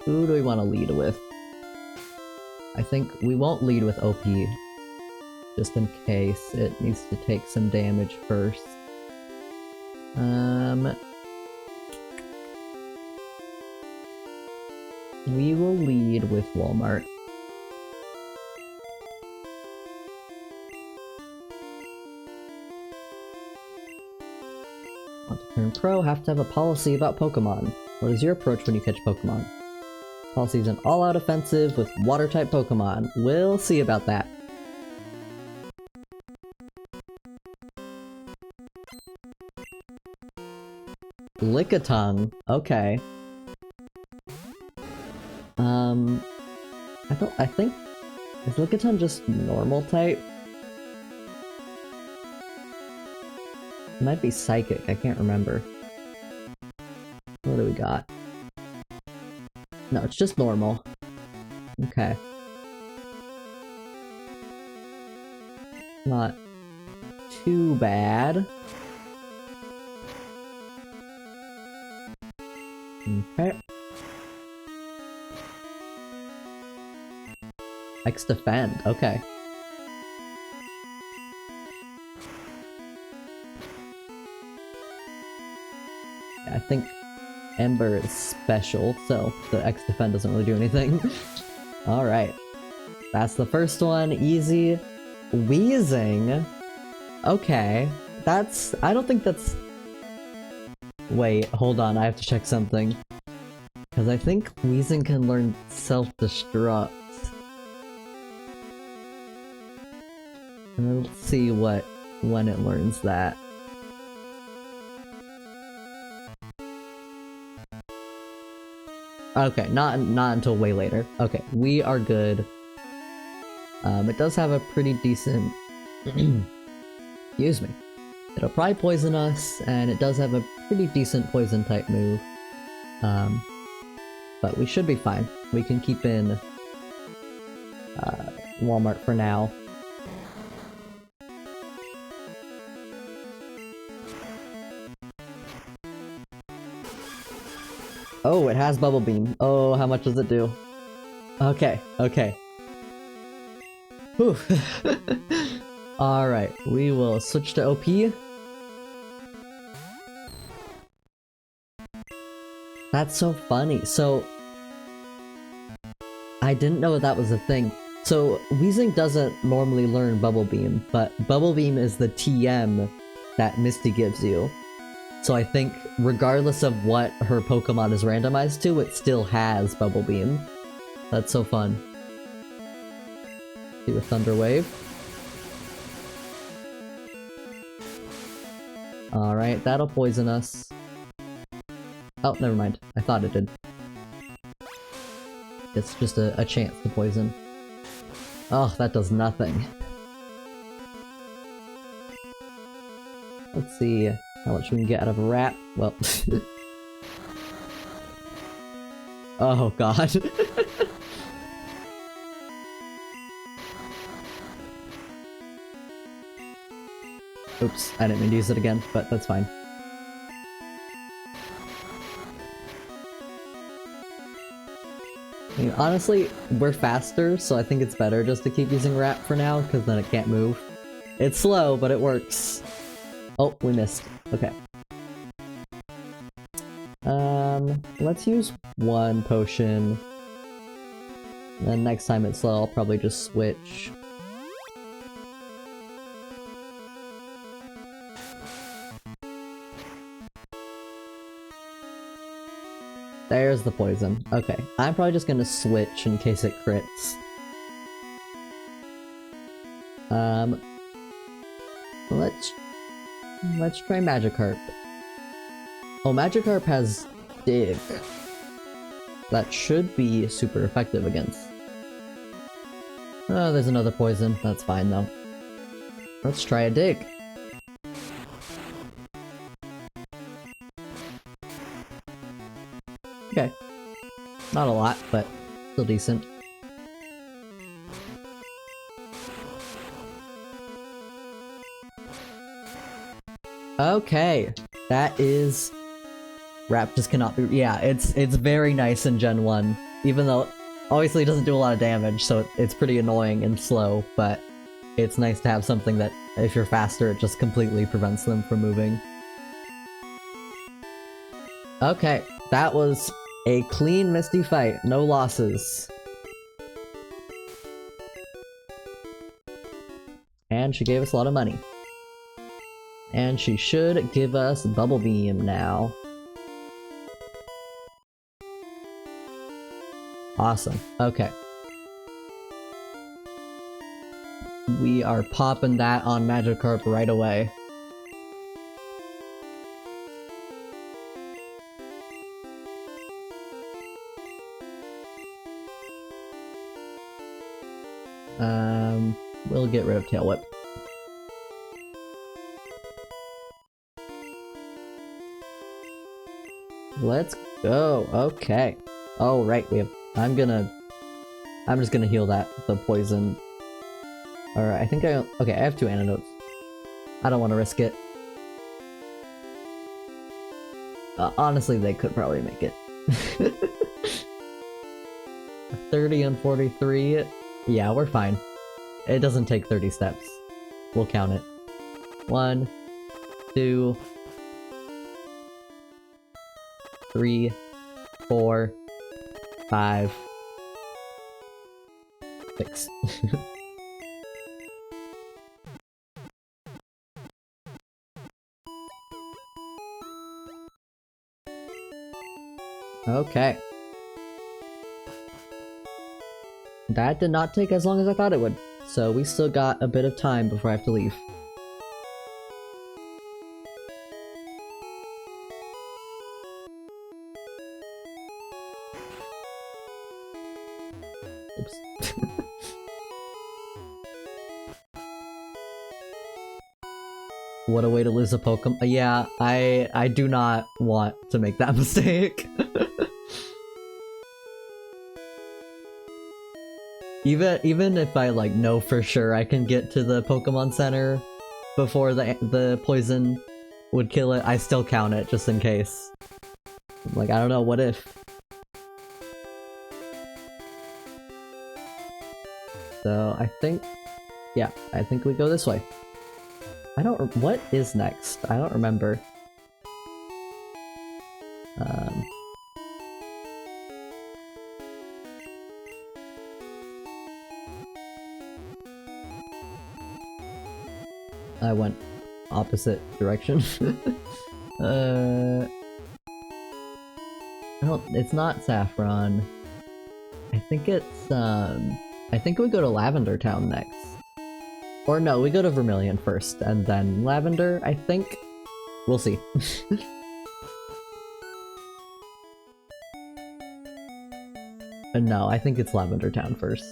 Who do we want to lead with? I think we won't lead with OP, just in case it needs to take some damage first. We will lead with Walmart. Want to turn pro, have to have a policy about Pokemon. What is your approach when you catch Pokemon? Policy is an all-out offensive with water-type Pokemon. We'll see about that. Lickitung. Okay. I think... Is Lickitung just normal type? It might be psychic, I can't remember. What do we got? No, it's just normal. Okay. Not too bad. Okay. X defend, okay. I think Ember is special, so the X defend doesn't really do anything. Alright. That's the first one, easy. Wheezing? Okay. I don't think that's... Wait, hold on, I have to check something. Because I think Wheezing can learn self-destruct. Let's see when it learns that. Okay, not until way later. Okay, we are good. It does have a pretty decent... Excuse me. It'll probably poison us, and it does have a pretty decent poison type move. But we should be fine. We can keep in Walmart for now. Oh, it has Bubble Beam. Oh, how much does it do? Okay, okay. Whew. Alright, we will switch to OP. That's so funny. So, I didn't know that was a thing. So, Wheezing doesn't normally learn Bubble Beam, but Bubble Beam is the TM that Misty gives you. So I think, regardless of what her Pokemon is randomized to, it still has Bubble Beam. That's so fun. Do a Thunder Wave. Alright, that'll poison us. Oh, never mind. I thought it did. It's just a chance to poison. Oh, that does nothing. Let's see how much we can get out of a rat. Well... oh god. Oops, I didn't mean to use it again, but that's fine. I mean, honestly, we're faster, so I think it's better just to keep using rat for now, because then it can't move. It's slow, but it works. Oh, we missed. Okay. Let's use one potion. Then next time it's slow, I'll probably just switch. There's the poison. Okay. I'm probably just gonna switch in case it crits. Let's try Magikarp. Oh, Magikarp has Dig. That should be super effective against. Oh, there's another poison. That's fine though. Let's try a Dig. Okay. Not a lot, but still decent. Okay, that is... Rap just cannot be... Yeah, it's very nice in Gen 1, even though obviously it doesn't do a lot of damage, so it's pretty annoying and slow, but it's nice to have something that, if you're faster, it just completely prevents them from moving. Okay, that was a clean Misty fight, no losses. And she gave us a lot of money. And she should give us Bubble Beam now. Awesome. Okay. We are popping that on Magikarp right away. We'll get rid of Tail Whip. Let's go. Okay. Oh, right. We have... I'm just gonna heal the poison. Alright, I think okay, I have 2 antidotes. I don't want to risk it. Honestly, they could probably make it. 30 and 43. Yeah, we're fine. It doesn't take 30 steps. We'll count it. 1, 2, 3, 4, 5, 6. Okay. That did not take as long as I thought it would, so we still got a bit of time before I have to leave. Oops. What a way to lose a Pokemon. Yeah, I do not want to make that mistake. Even if I like know for sure I can get to the Pokemon Center before the poison would kill it, I still count it just in case. Like, I don't know, what if? So I think, yeah, I think we go this way. What is next? I don't remember. I went opposite direction. It's not Saffron. I think it's, I think we go to Lavender Town next. Or no, we go to Vermilion first, and then Lavender, I think? We'll see. No, I think it's Lavender Town first.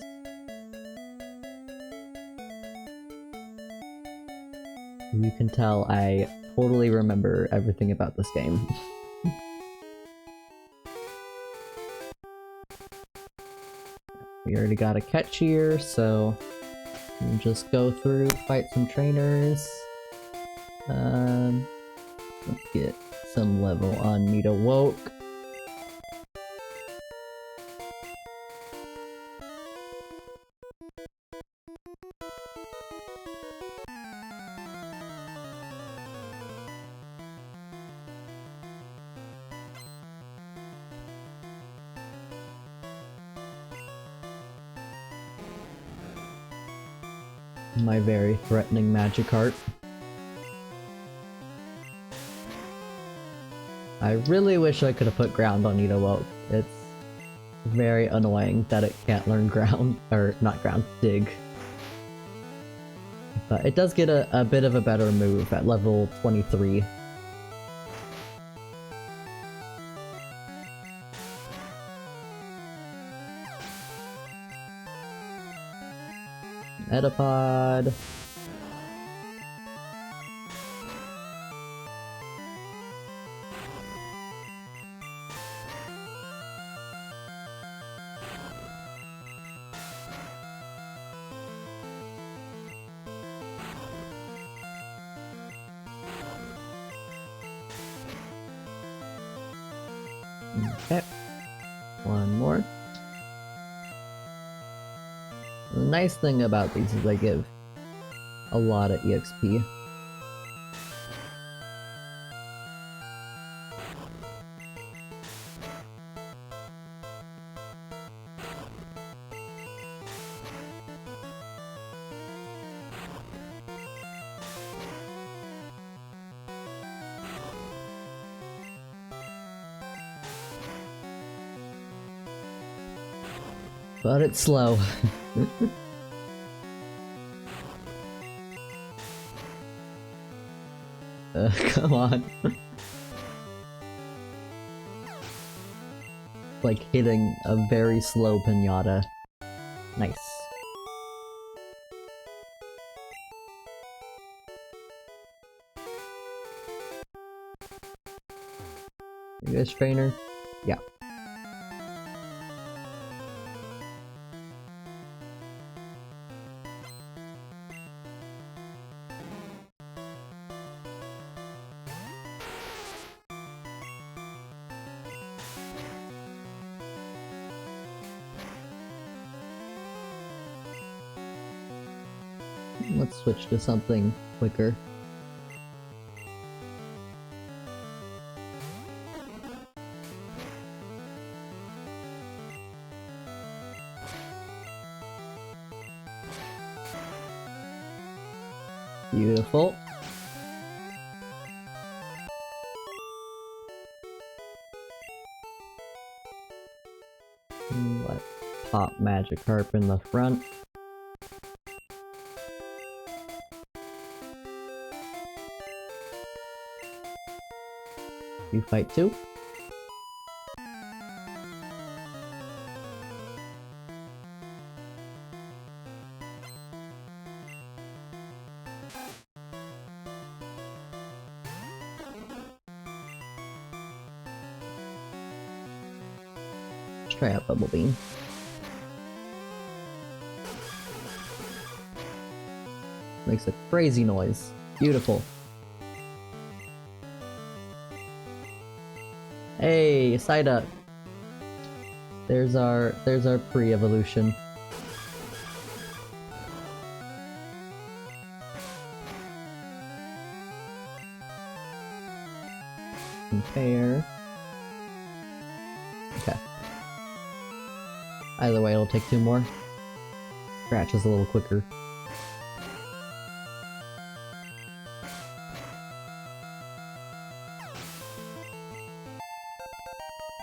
You can tell I totally remember everything about this game. We already got a catch here, so we'll just go through, fight some trainers. Let's get some level on Nidowoke. My very threatening Magikarp. I really wish I could have put ground on Nidowoke. It's very annoying that it can't learn ground, or not ground, dig. But it does get a bit of a better move at level 23. Metapod. Okay. One more. The nice thing about these is they give a lot of EXP. But it's slow. Come on. Like hitting a very slow pinata. Nice. English trainer? Yeah. Let's switch to something quicker. Beautiful. Let's pop Magikarp in the front. You fight too. Let's try out Bubble Beam. Makes a crazy noise. Beautiful. Hey, Psyduck. There's our pre-evolution. Compare. Okay. Either way, it'll take 2 more. Scratch is a little quicker.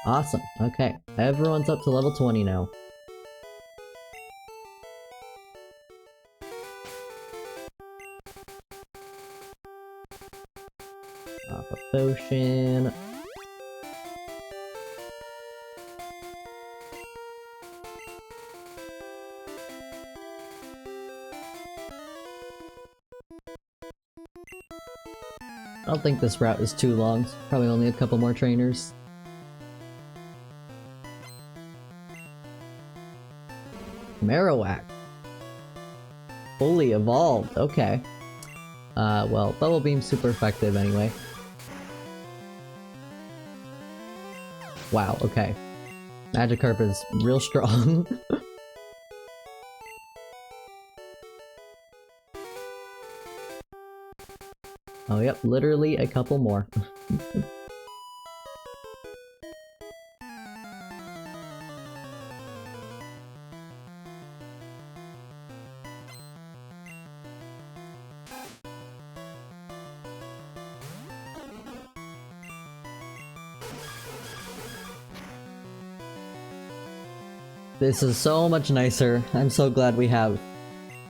Awesome. Okay. Everyone's up to level 20 now. Pop a potion. I don't think this route is too long. Probably only a couple more trainers. Marowak. Fully evolved, okay. Well, Bubble Beam's super effective anyway. Wow, okay. Magikarp is real strong. Oh yep, literally a couple more. This is so much nicer. I'm so glad we have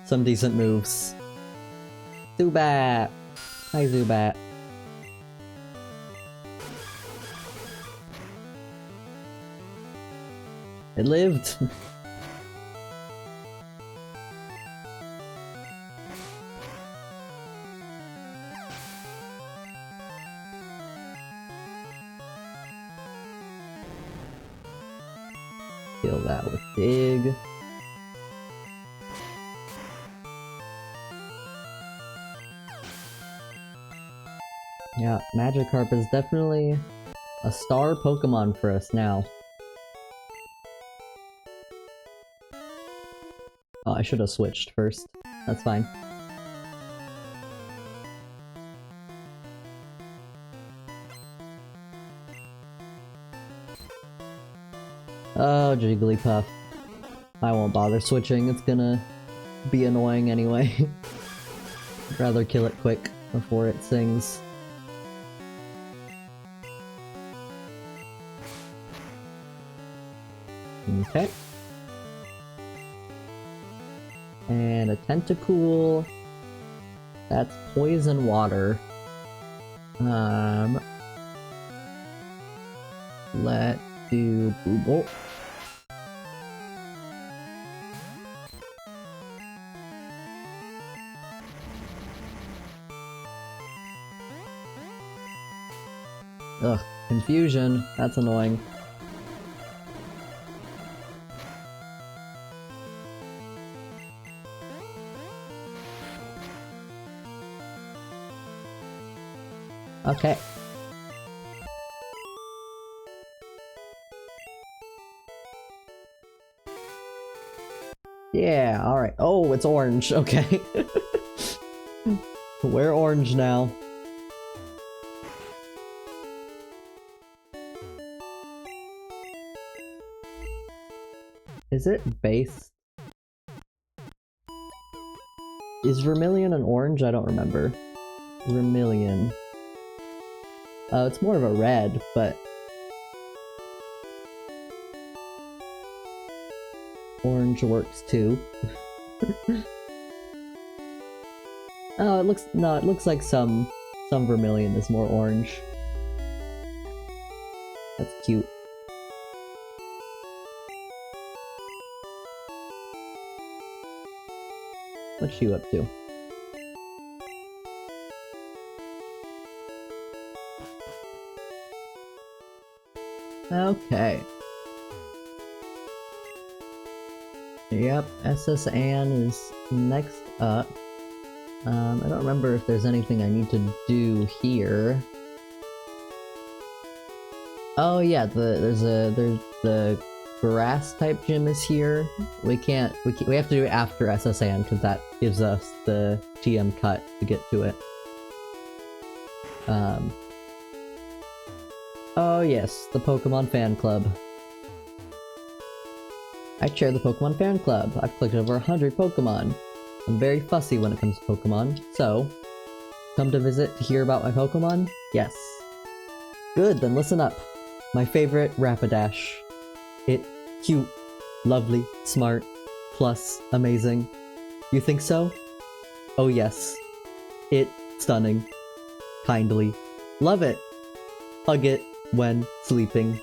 some decent moves. Zubat! Hi, Zubat. It lived! Kill that with Dig. Yeah, Magikarp is definitely a star Pokemon for us now. Oh, I should have switched first. That's fine. Oh, Jigglypuff. I won't bother switching, it's gonna be annoying anyway. I'd rather kill it quick before it sings. Okay. And a Tentacool. That's poison water. Let's do Booble. Ugh, confusion. That's annoying. Okay. Yeah, alright. Oh, it's orange. Okay. We're orange now. Is it based? Is vermilion an orange? I don't remember. Vermilion. It's more of a red, but... Orange works too. Oh, it looks like some vermilion is more orange. That's cute. What's you up to? Okay. Yep, SS Anne is next up. I don't remember if there's anything I need to do here. Oh yeah, the grass type gym is here. We have to do it after SS Anne because that gives us the TM cut to get to it. Oh yes, the Pokemon fan club. I chair the Pokemon fan club. I've collected over 100 Pokemon. I'm very fussy when it comes to Pokemon, so... Come to visit to hear about my Pokemon? Yes. Good, then listen up. My favorite, Rapidash. It, cute, lovely, smart, plus, amazing. You think so? Oh yes. It, stunning. Kindly. Love it! Hug it when sleeping.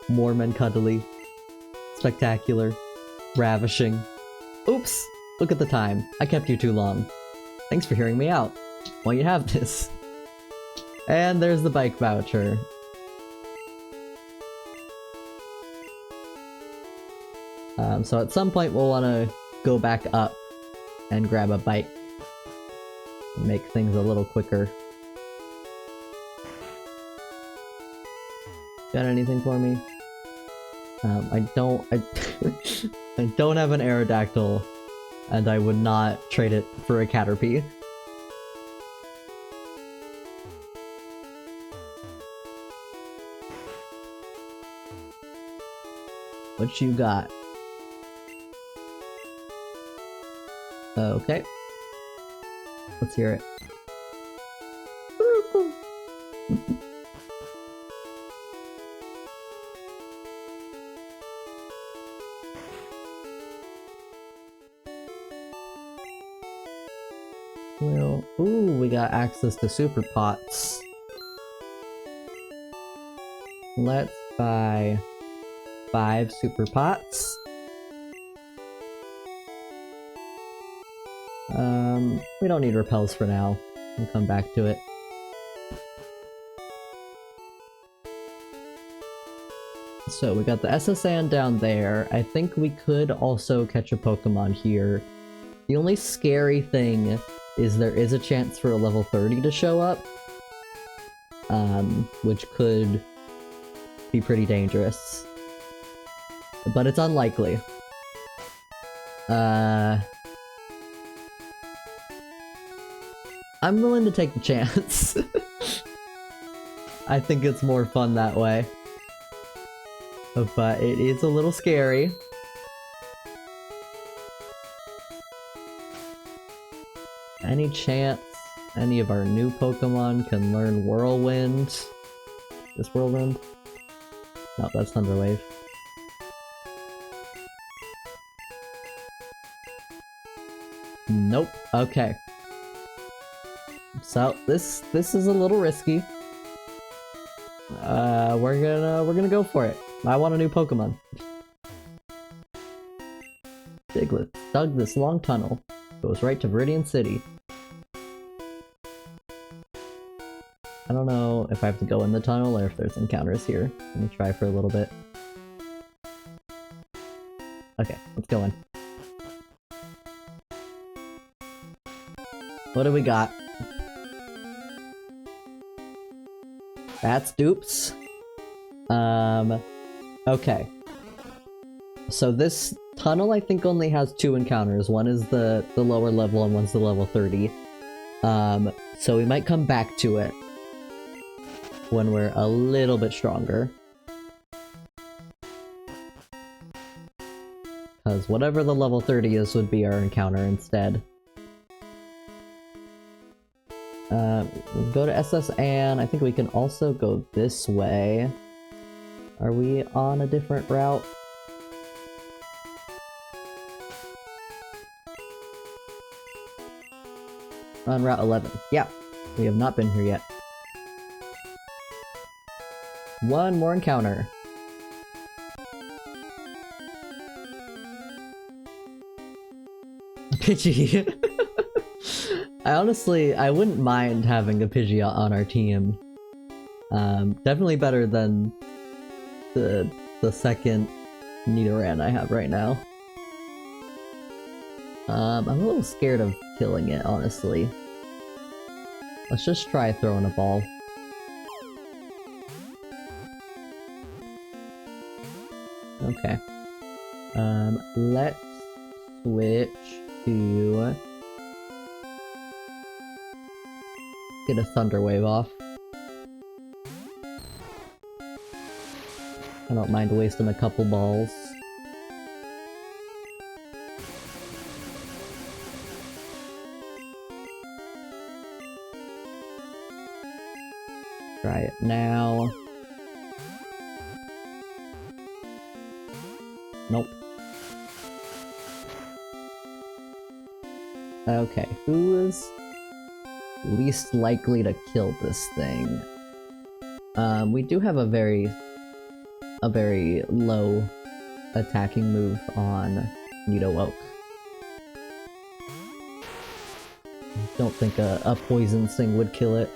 Warm and cuddly. Spectacular. Ravishing. Oops! Look at the time. I kept you too long. Thanks for hearing me out. Why you have this? And there's the bike voucher. So at some point we'll want to go back up and grab a bike. And make things a little quicker. Got anything for me? I don't have an Aerodactyl, and I would not trade it for a Caterpie. What you got? Okay. Let's hear it. Well, ooh, we got access to super pots. Let's buy 5 super pots. We don't need repels for now. We'll come back to it. So we got the SS Anne down there. I think we could also catch a Pokemon here. The only scary thing is there is a chance for a level 30 to show up. Which could be pretty dangerous. But it's unlikely. I'm willing to take the chance. I think it's more fun that way. But it is a little scary. Any chance any of our new Pokemon can learn Whirlwind? This Whirlwind? No, that's Thunderwave. Nope. Okay. So this is a little risky. We're gonna go for it. I want a new Pokemon. Diglett dug this long tunnel. Goes right to Viridian City. I don't know if I have to go in the tunnel or if there's encounters here. Let me try for a little bit. Okay, let's go in. What do we got? That's dupes. Okay. So this tunnel I think only has 2 encounters. One is the lower level and one's the level 30. So we might come back to it when we're a little bit stronger. Because whatever the level 30 is would be our encounter instead. We'll go to SS Anne. I think we can also go this way. Are we on a different route? On Route 11. Yeah, we have not been here yet. One more encounter. Pidgey. I wouldn't mind having a Pidgeot on our team. Definitely better than the second Nidoran I have right now. I'm a little scared of killing it, honestly. Let's just try throwing a ball. Okay. Let's switch to... get a Thunder Wave off. I don't mind wasting a couple balls. Try it now. Nope. Okay, who is least likely to kill this thing? We do have a very low attacking move on Nidowoke. Don't think a poison thing would kill it.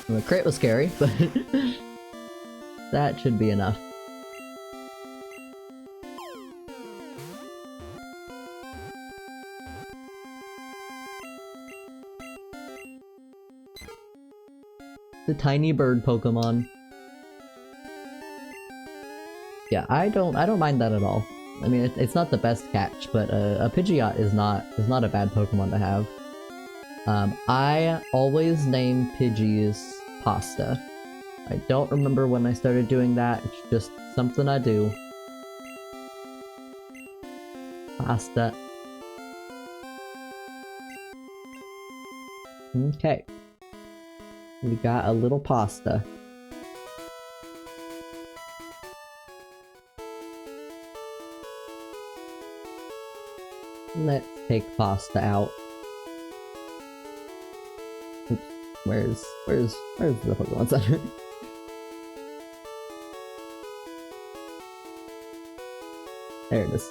The crit was scary, but that should be enough. The tiny bird Pokemon. Yeah, I don't mind that at all. I mean, it's not the best catch, but a Pidgeot is not a bad Pokemon to have. I always name Pidgeys Pasta. I don't remember when I started doing that, it's just something I do. Pasta. Okay. We got a little Pasta. Let's take Pasta out. Oops. Where's the Pokemon Center? There it is.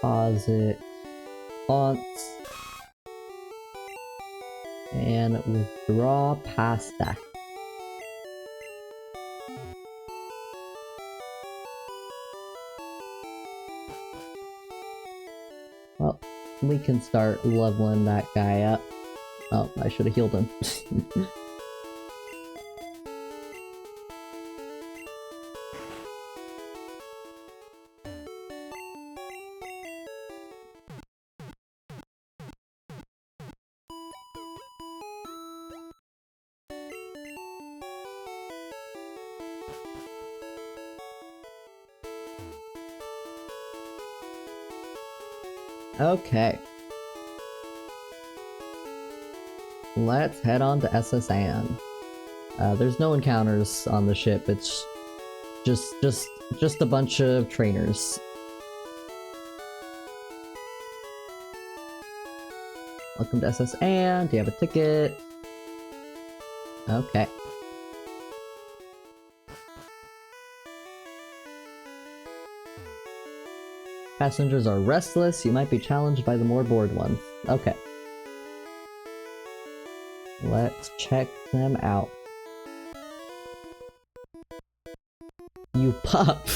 Deposit fonts and withdraw Pasta. Well, we can start leveling that guy up. Oh, I should have healed him. Okay. Let's head on to SS Anne. There's no encounters on the ship, it's just a bunch of trainers. Welcome to SS Anne, do you have a ticket? Okay. Passengers are restless, you might be challenged by the more bored ones. Okay. Let's check them out. You pup!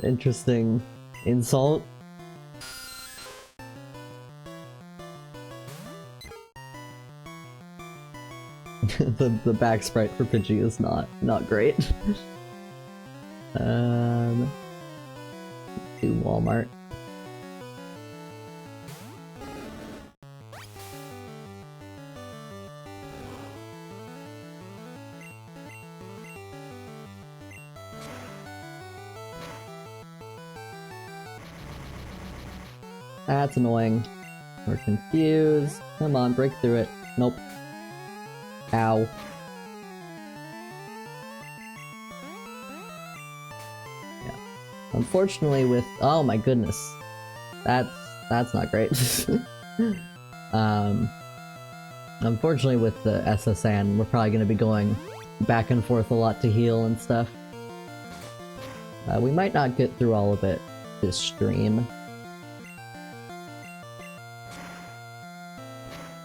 Interesting insult. the back sprite for Pidgey is not great. To Walmart. That's annoying. We're confused. Come on, break through it. Nope. Ow. Yeah. Unfortunately with— oh my goodness. That's not great. Unfortunately with the SSN, we're probably gonna be going back and forth a lot to heal and stuff. We might not get through all of it this stream.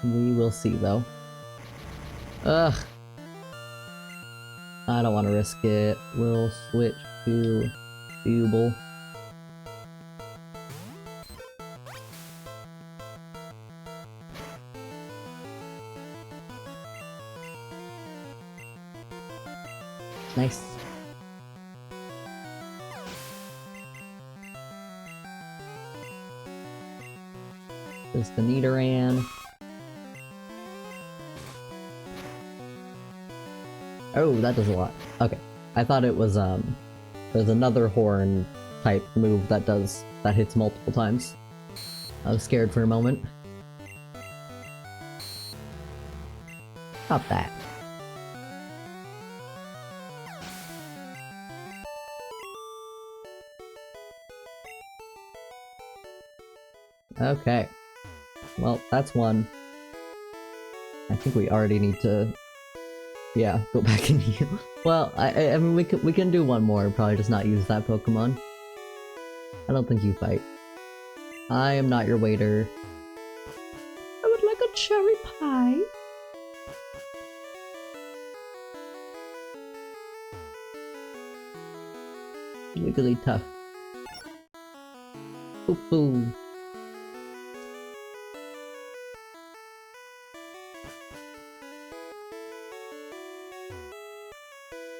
We will see, though. Ugh. I don't want to risk it. We'll switch to Buble. Nice. Just the Nidoran. Oh, that does a lot. Okay. I thought it was, there's another horn type move that hits multiple times. I was scared for a moment. Not that. Okay. Well, that's one. I think we already need to— yeah, go back and heal. Well, I mean, we can do one more, probably just not use that Pokemon. I don't think you fight. I am not your waiter. I would like a cherry pie. Wiggly tough. Boo-boo.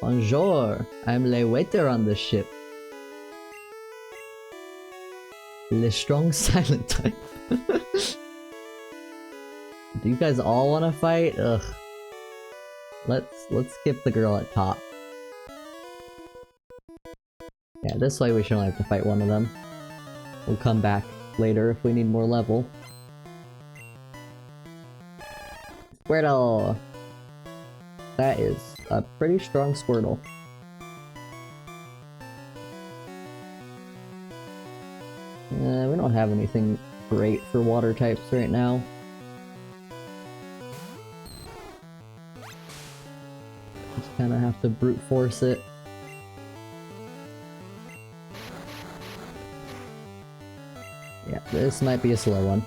Bonjour, I'm le waiter on this ship. Le strong silent type. Do you guys all want to fight? Ugh. Let's skip the girl at top. Yeah, this way we should only have to fight one of them. We'll come back later if we need more level. Squirtle! That is a pretty strong Squirtle. We don't have anything great for water types right now. Just kinda have to brute force it. Yeah, this might be a slow one.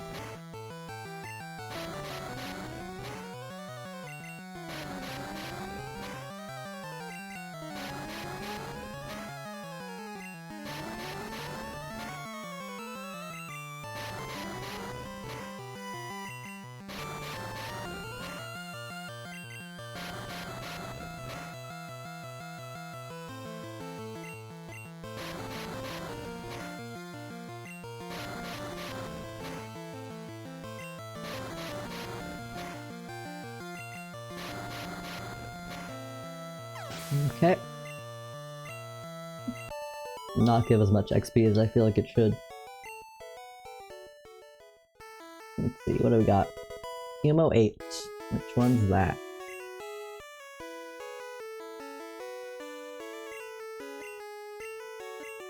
Okay. Not give as much XP as I feel like it should. Let's see, what do we got? TMO 8. Which one's that?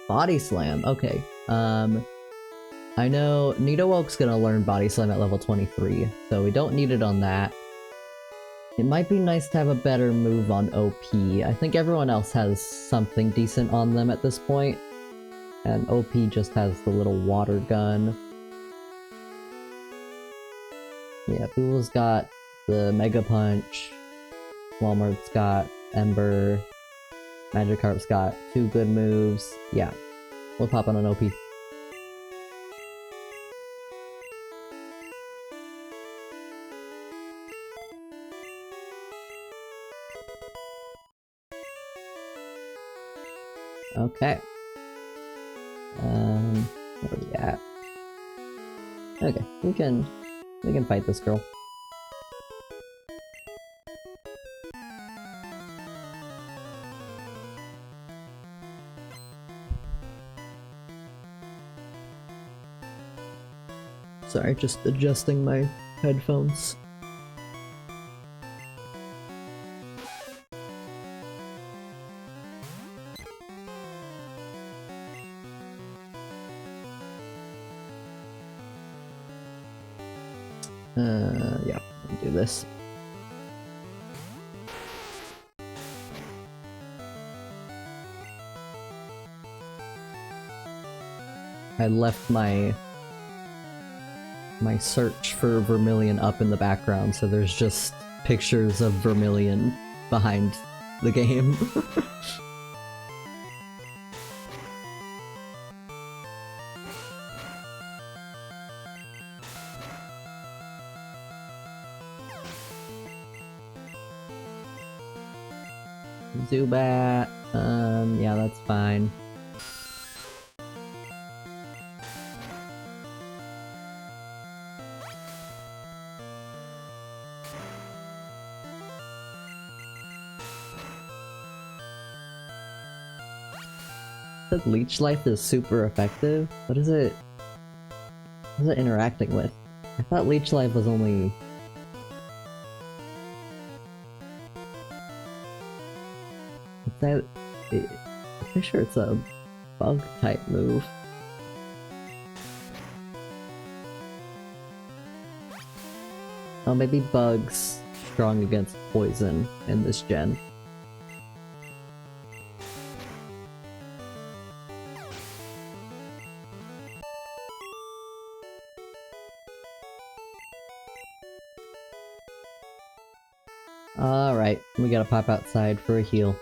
Body Slam, okay. I know Nidowoke's gonna learn Body Slam at level 23, so we don't need it on that. It might be nice to have a better move on OP. I think everyone else has something decent on them at this point. And OP just has the little water gun. Yeah, Bool's got the Mega Punch, Walmart's got Ember, Magikarp's got 2 good moves. Yeah, we'll pop on an OP. Okay. Where are we at? Okay, we can fight this girl. Sorry, just adjusting my headphones. Yeah, I'll do this. I left my search for Vermilion up in the background, so there's just pictures of Vermilion behind the game. Zubat, yeah, that's fine. That Leech Life is super effective? What is it interacting with? I thought Leech Life was only... I'm pretty sure it's a bug type move. Oh, maybe Bug's strong against poison in this gen. Alright, we gotta pop outside for a heal.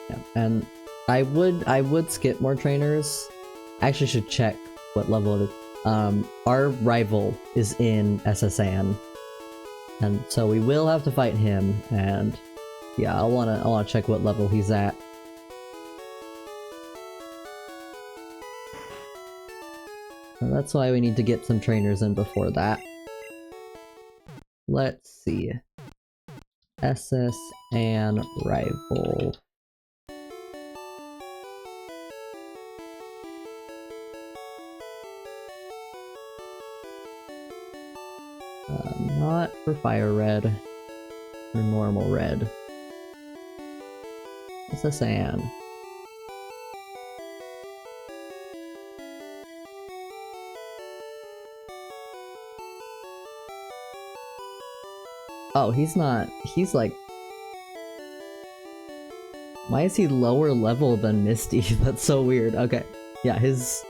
Yeah, and I would skip more trainers. I actually should check what level it is. Our rival is in SSN, and so we will have to fight him, and yeah, I wanna check what level he's at. So that's why we need to get some trainers in before that. Let's see. SS and rival. Not for Fire Red, or normal Red. SSN. Oh, he's not. He's like... Why is he lower level than Misty? That's so weird. Okay. Yeah, his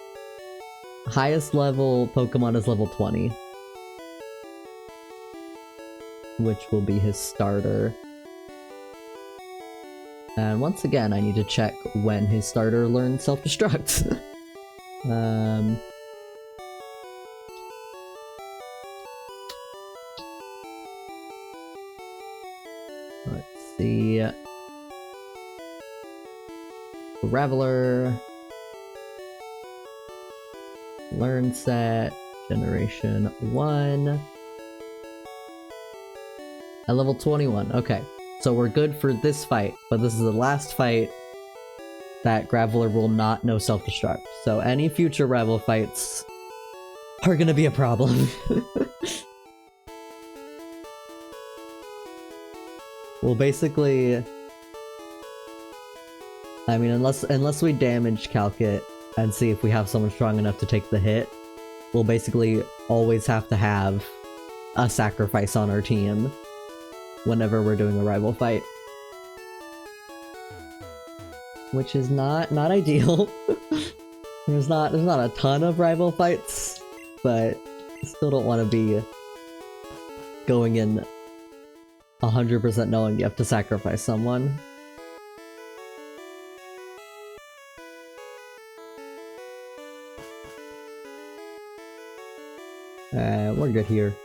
highest level Pokemon is level 20. Which will be his starter. And once again, I need to check when his starter learns self-destruct. Let's see. Reveler. Learn set. Generation 1. At level 21, okay. So we're good for this fight, but this is the last fight that Graveler will not know self-destruct. So any future rival fights are gonna be a problem. Well, basically... I mean, unless we damage Calcut and see if we have someone strong enough to take the hit, we'll basically always have to have a sacrifice on our team whenever we're doing a rival fight. which is not ideal. There's not a ton of rival fights, but still don't want to be going in 100% knowing you have to sacrifice someone. We're good here.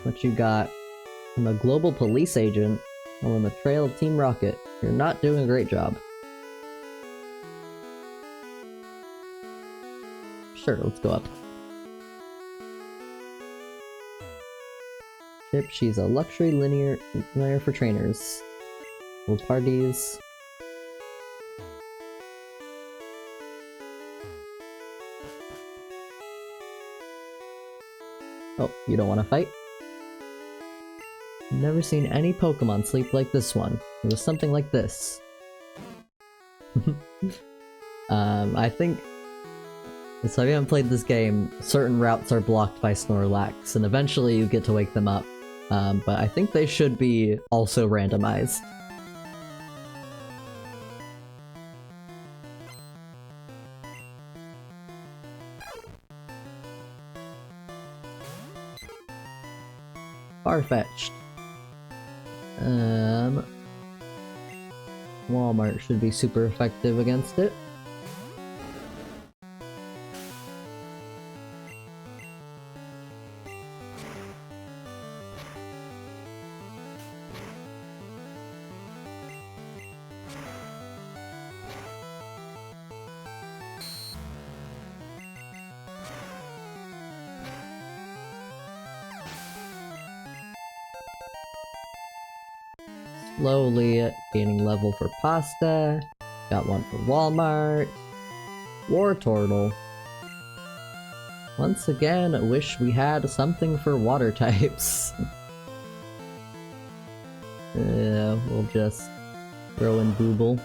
What you got? I'm a global police agent. I'm on the trail of Team Rocket. You're not doing a great job. Sure, let's go up. Ship, she's a luxury linear for trainers. Old parties. Oh, you don't want to fight? I've never seen any Pokemon sleep like this one. It was something like this. I think... So if you haven't played this game, certain routes are blocked by Snorlax, and eventually you get to wake them up. But I think they should be also randomized. Far-fetched. Walmart should be super effective against it. Slowly gaining level for Pasta. Got one for Walmart. War Turtle. Once again, I wish we had something for water types. We'll just throw in Booble.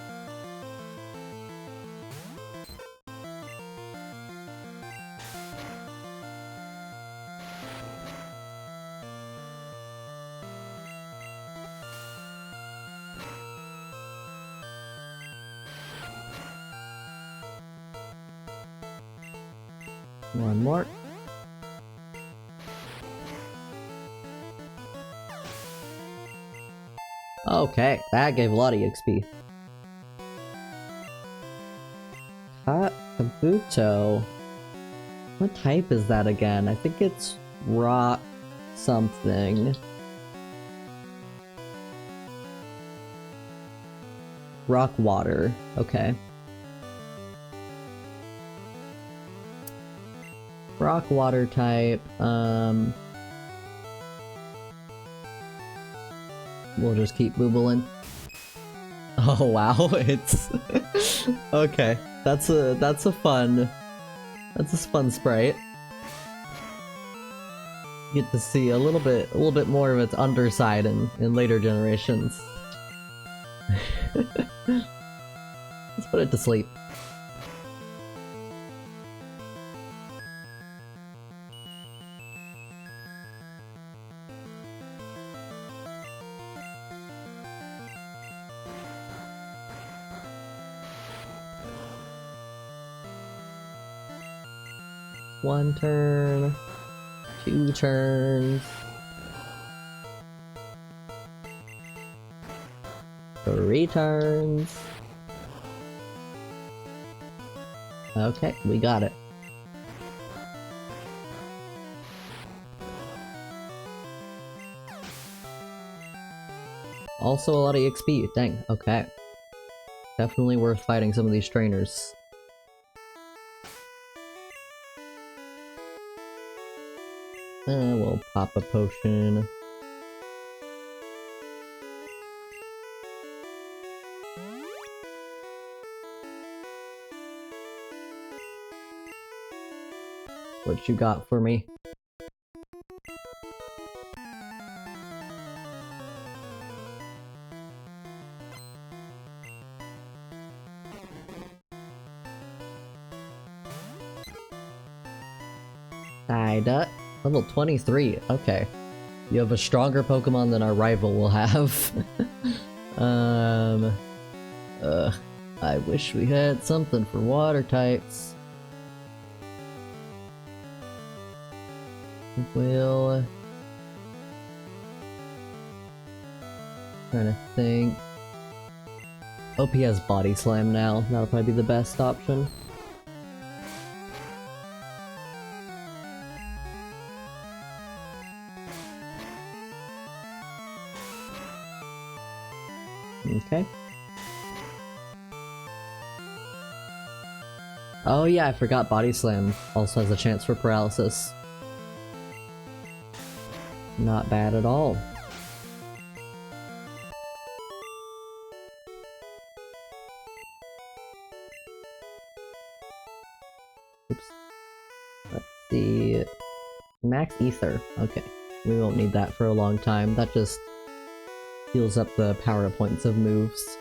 One more. Okay, that gave a lot of XP. Kabuto. What type is that again? I think it's rock something. Rock water. Okay. Rock water type, we'll just keep boobling. Oh wow, it's okay. That's a fun sprite. Get to see a little bit more of its underside in later generations. Let's put it to sleep. One turn, 2 turns, 3 turns. Okay, we got it. Also a lot of XP, dang, okay. Definitely worth fighting some of these trainers. We'll pop a potion. What you got for me? Tied up. Level 23, okay. You have a stronger Pokemon than our rival will have. I wish we had something for water types. Trying to think. Hope he has Body Slam now. That'll probably be the best option. Okay. Oh yeah, I forgot Body Slam also has a chance for paralysis. Not bad at all. Oops. Let's see. Max Ether. Okay. We won't need that for a long time. That just heals up the power points of moves.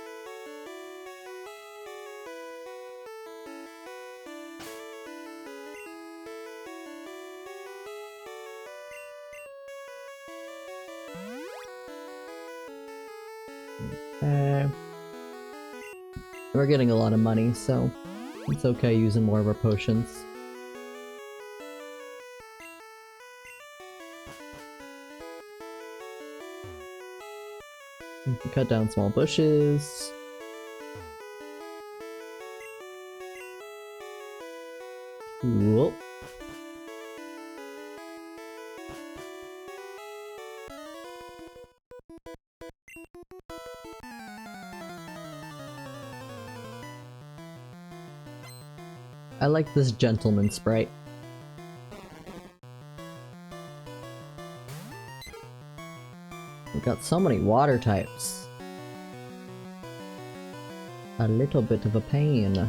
We're getting a lot of money, so it's okay using more of our potions. We can cut down small bushes. Cool. I like this gentleman sprite. We've got so many water types. A little bit of a pain.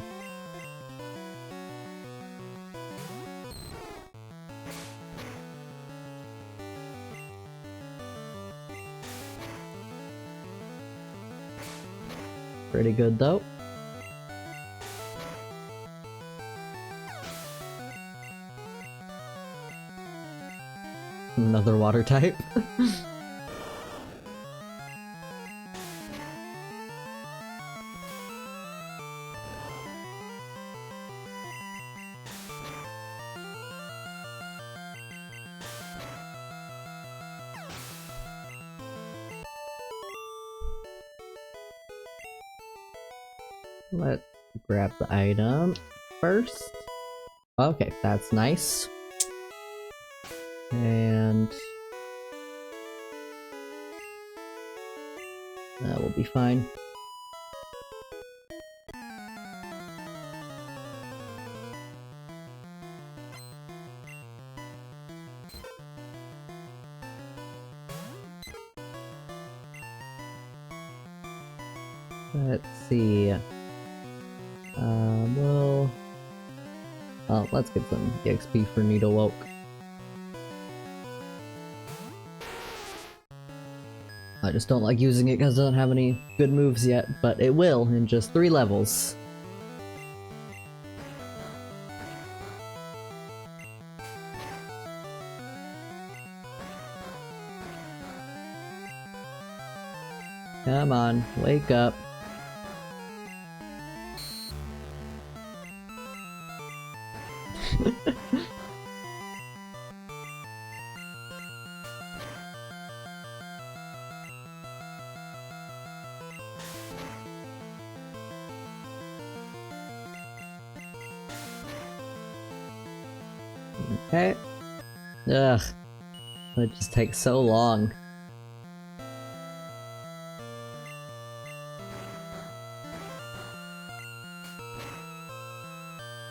Pretty good though. Another water type. Let's grab the item first. Okay, that's nice. And that will be fine. Let's see. Let's get some EXP for Needlewoke. I just don't like using it because it doesn't have any good moves yet, but it will in just 3 levels. Come on, wake up. Okay. Ugh. It just takes so long.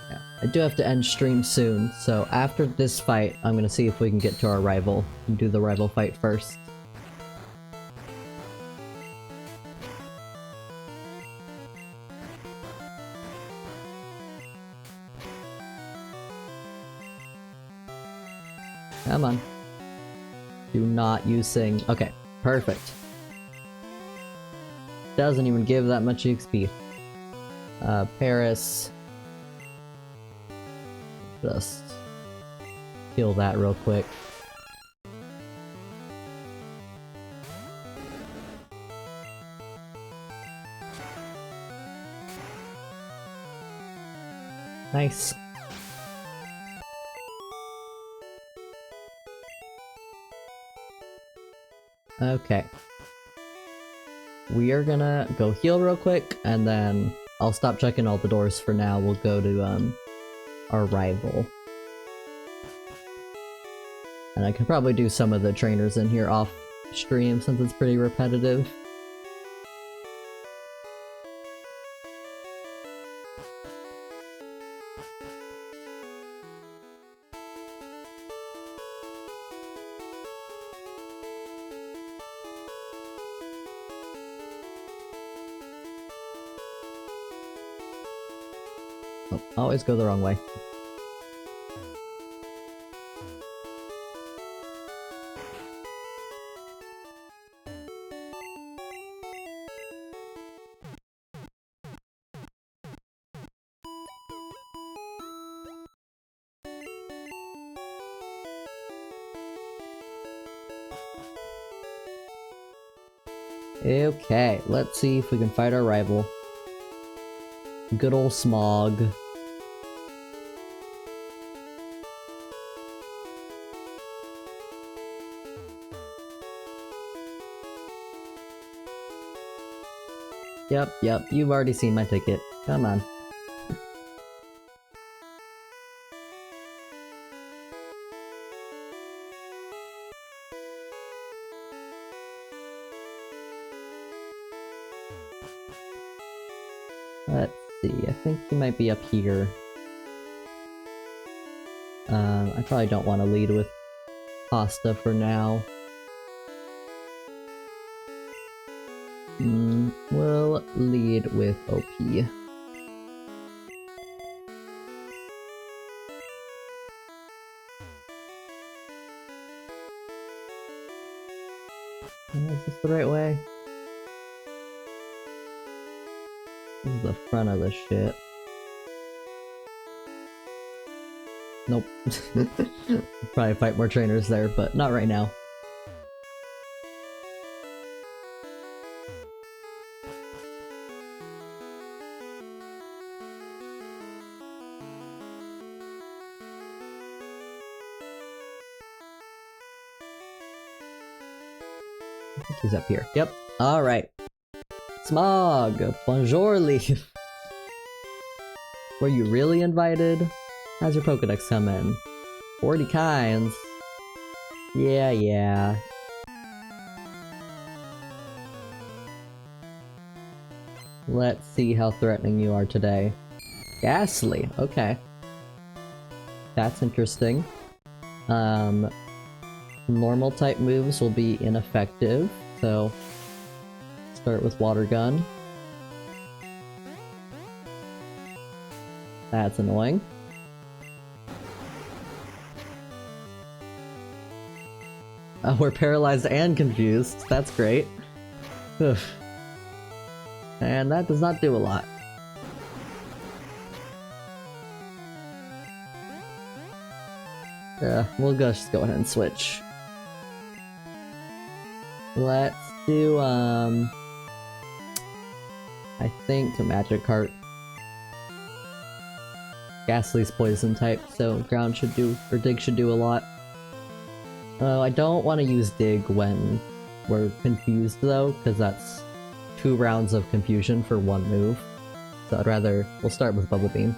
Yeah, I do have to end stream soon, so after this fight, I'm gonna see if we can get to our rival and do the rival fight first. Come on. Do not use Sing. Okay, perfect. Doesn't even give that much XP. Paris. Just kill that real quick. Nice. Okay. We are gonna go heal real quick, and then I'll stop checking all the doors for now. We'll go to, our rival. And I can probably do some of the trainers in here off stream since it's pretty repetitive. Oh, always go the wrong way. Okay, let's see if we can fight our rival. Good ol' Smog. Yep, you've already seen my ticket. Come on. Let's see, I think he might be up here. I probably don't want to lead with Pasta for now. We'll lead with OP. Is this the right way? This is the front of the ship. Nope. Probably fight more trainers there, but not right now. I think he's up here. Yep. Alright. Smog! Bonjour, Leaf! Were you really invited? How's your Pokedex come in? 40 kinds. Yeah. Let's see how threatening you are today. Ghastly, okay. That's interesting. Normal type moves will be ineffective, so start with Water Gun. That's annoying. Oh, we're paralyzed and confused. That's great. Ugh. And that does not do a lot. We'll just go ahead and switch. Let's do, I think a Magikarp. Ghastly's poison type, so ground should do, or dig should do a lot. Oh, I don't want to use dig when we're confused though, because that's 2 rounds of confusion for 1 move. So I'd rather, we'll start with Bubble Beam.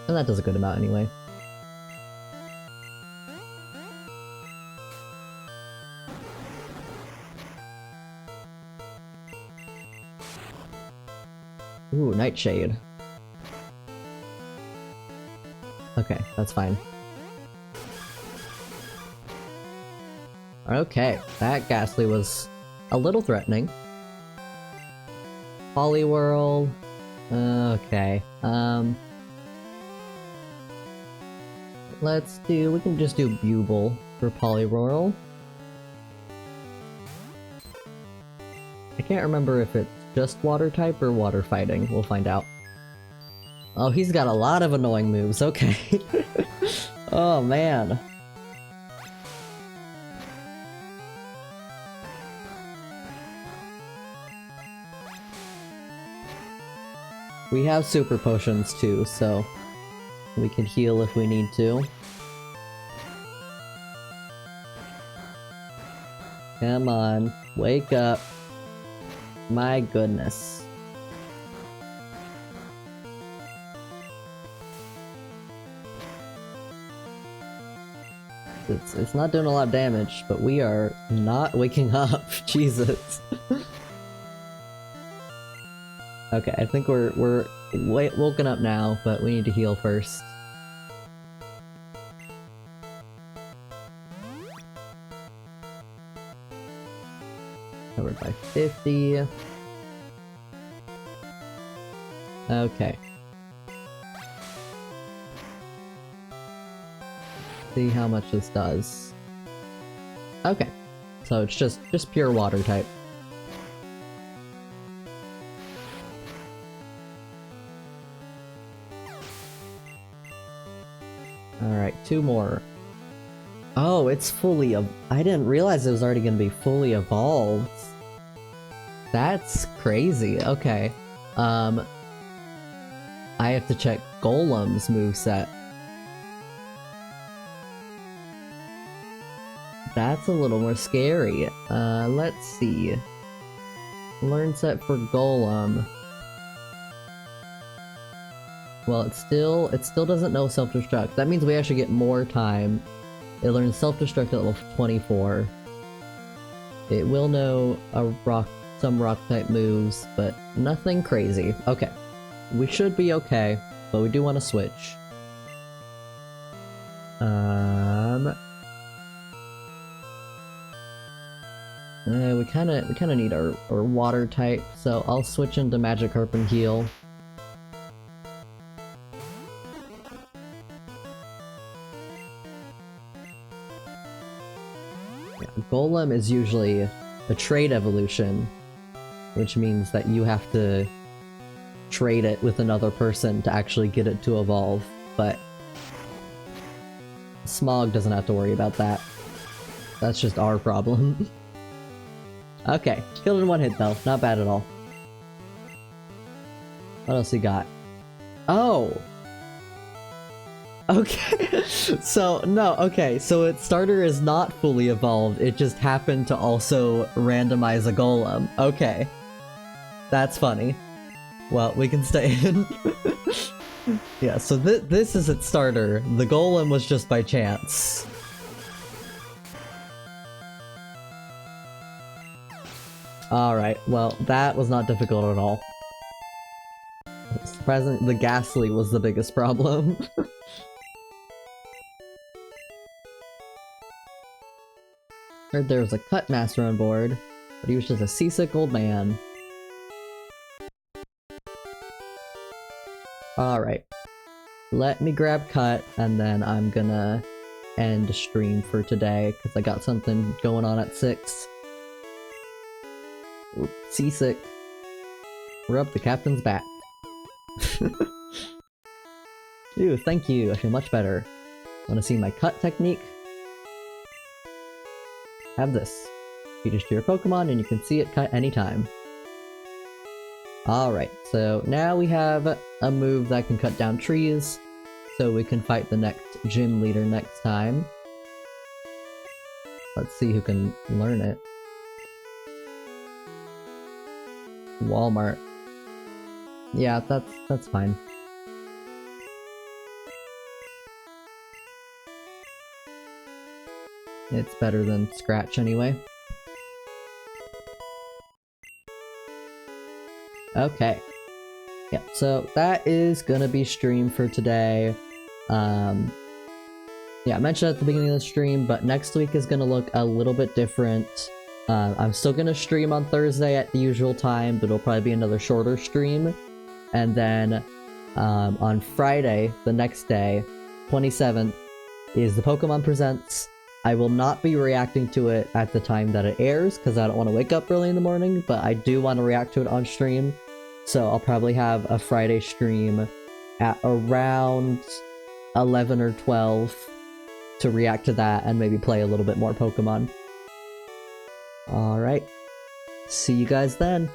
And that does a good amount anyway. Ooh, Nightshade. Okay, that's fine. Okay, that Ghastly was a little threatening. Poliwhirl. Okay, let's do, we can just do Bugle for Poliwhirl. I can't remember if it's just water type or water fighting. We'll find out. Oh, he's got a lot of annoying moves, okay. Oh man. We have super potions too, so we can heal if we need to. Come on, wake up. My goodness. It's not doing a lot of damage, but we are not waking up. Jesus. Okay, I think we're woken up now, but we need to heal first. Covered by 50. Okay. See how much this does. Okay. So it's just pure water type. Alright, 2 more. Oh, it's fully I didn't realize it was already gonna be fully evolved. That's crazy. Okay. I have to check Golem's moveset. That's a little more scary. Let's see. Learn set for Golem. Well, it still doesn't know self-destruct. That means we actually get more time. It learns self-destruct at level 24. It will know some rock type moves, but nothing crazy. Okay. We should be okay, but we do want to switch. We kinda need our water type, so I'll switch into Magikarp and heal. Yeah, Golem is usually a trade evolution, which means that you have to trade it with another person to actually get it to evolve, but Smog doesn't have to worry about that. That's just our problem. Okay, killed it in 1 hit though, not bad at all. What else we got? Oh! Okay, so its starter is not fully evolved, it just happened to also randomize a Golem. Okay. That's funny. Well, we can stay in. Yeah, so this is its starter. The Golem was just by chance. Alright, well, that was not difficult at all. Surprisingly, the Ghastly was the biggest problem. Heard there was a Cut Master on board, but he was just a seasick old man. Alright. Let me grab Cut, and then I'm gonna end stream for today, because I got something going on at 6. Ooh, seasick. Rub the captain's back. Ooh, thank you, I feel much better. Wanna see my Cut technique? Have this. Feed it to your Pokemon and you can see it cut anytime. Alright, so now we have a move that can cut down trees, so we can fight the next gym leader next time. Let's see who can learn it. Walmart. Yeah, that's fine. It's better than Scratch anyway. Okay. Yeah, so that is gonna be stream for today. Yeah, I mentioned at the beginning of the stream, but next week is gonna look a little bit different. I'm still gonna stream on Thursday at the usual time, but it'll probably be another shorter stream. And then on Friday, the next day, 27th, is the Pokemon Presents. I will not be reacting to it at the time that it airs, because I don't want to wake up early in the morning, but I do want to react to it on stream. So I'll probably have a Friday stream at around 11 or 12 to react to that and maybe play a little bit more Pokemon. Alright. See you guys then.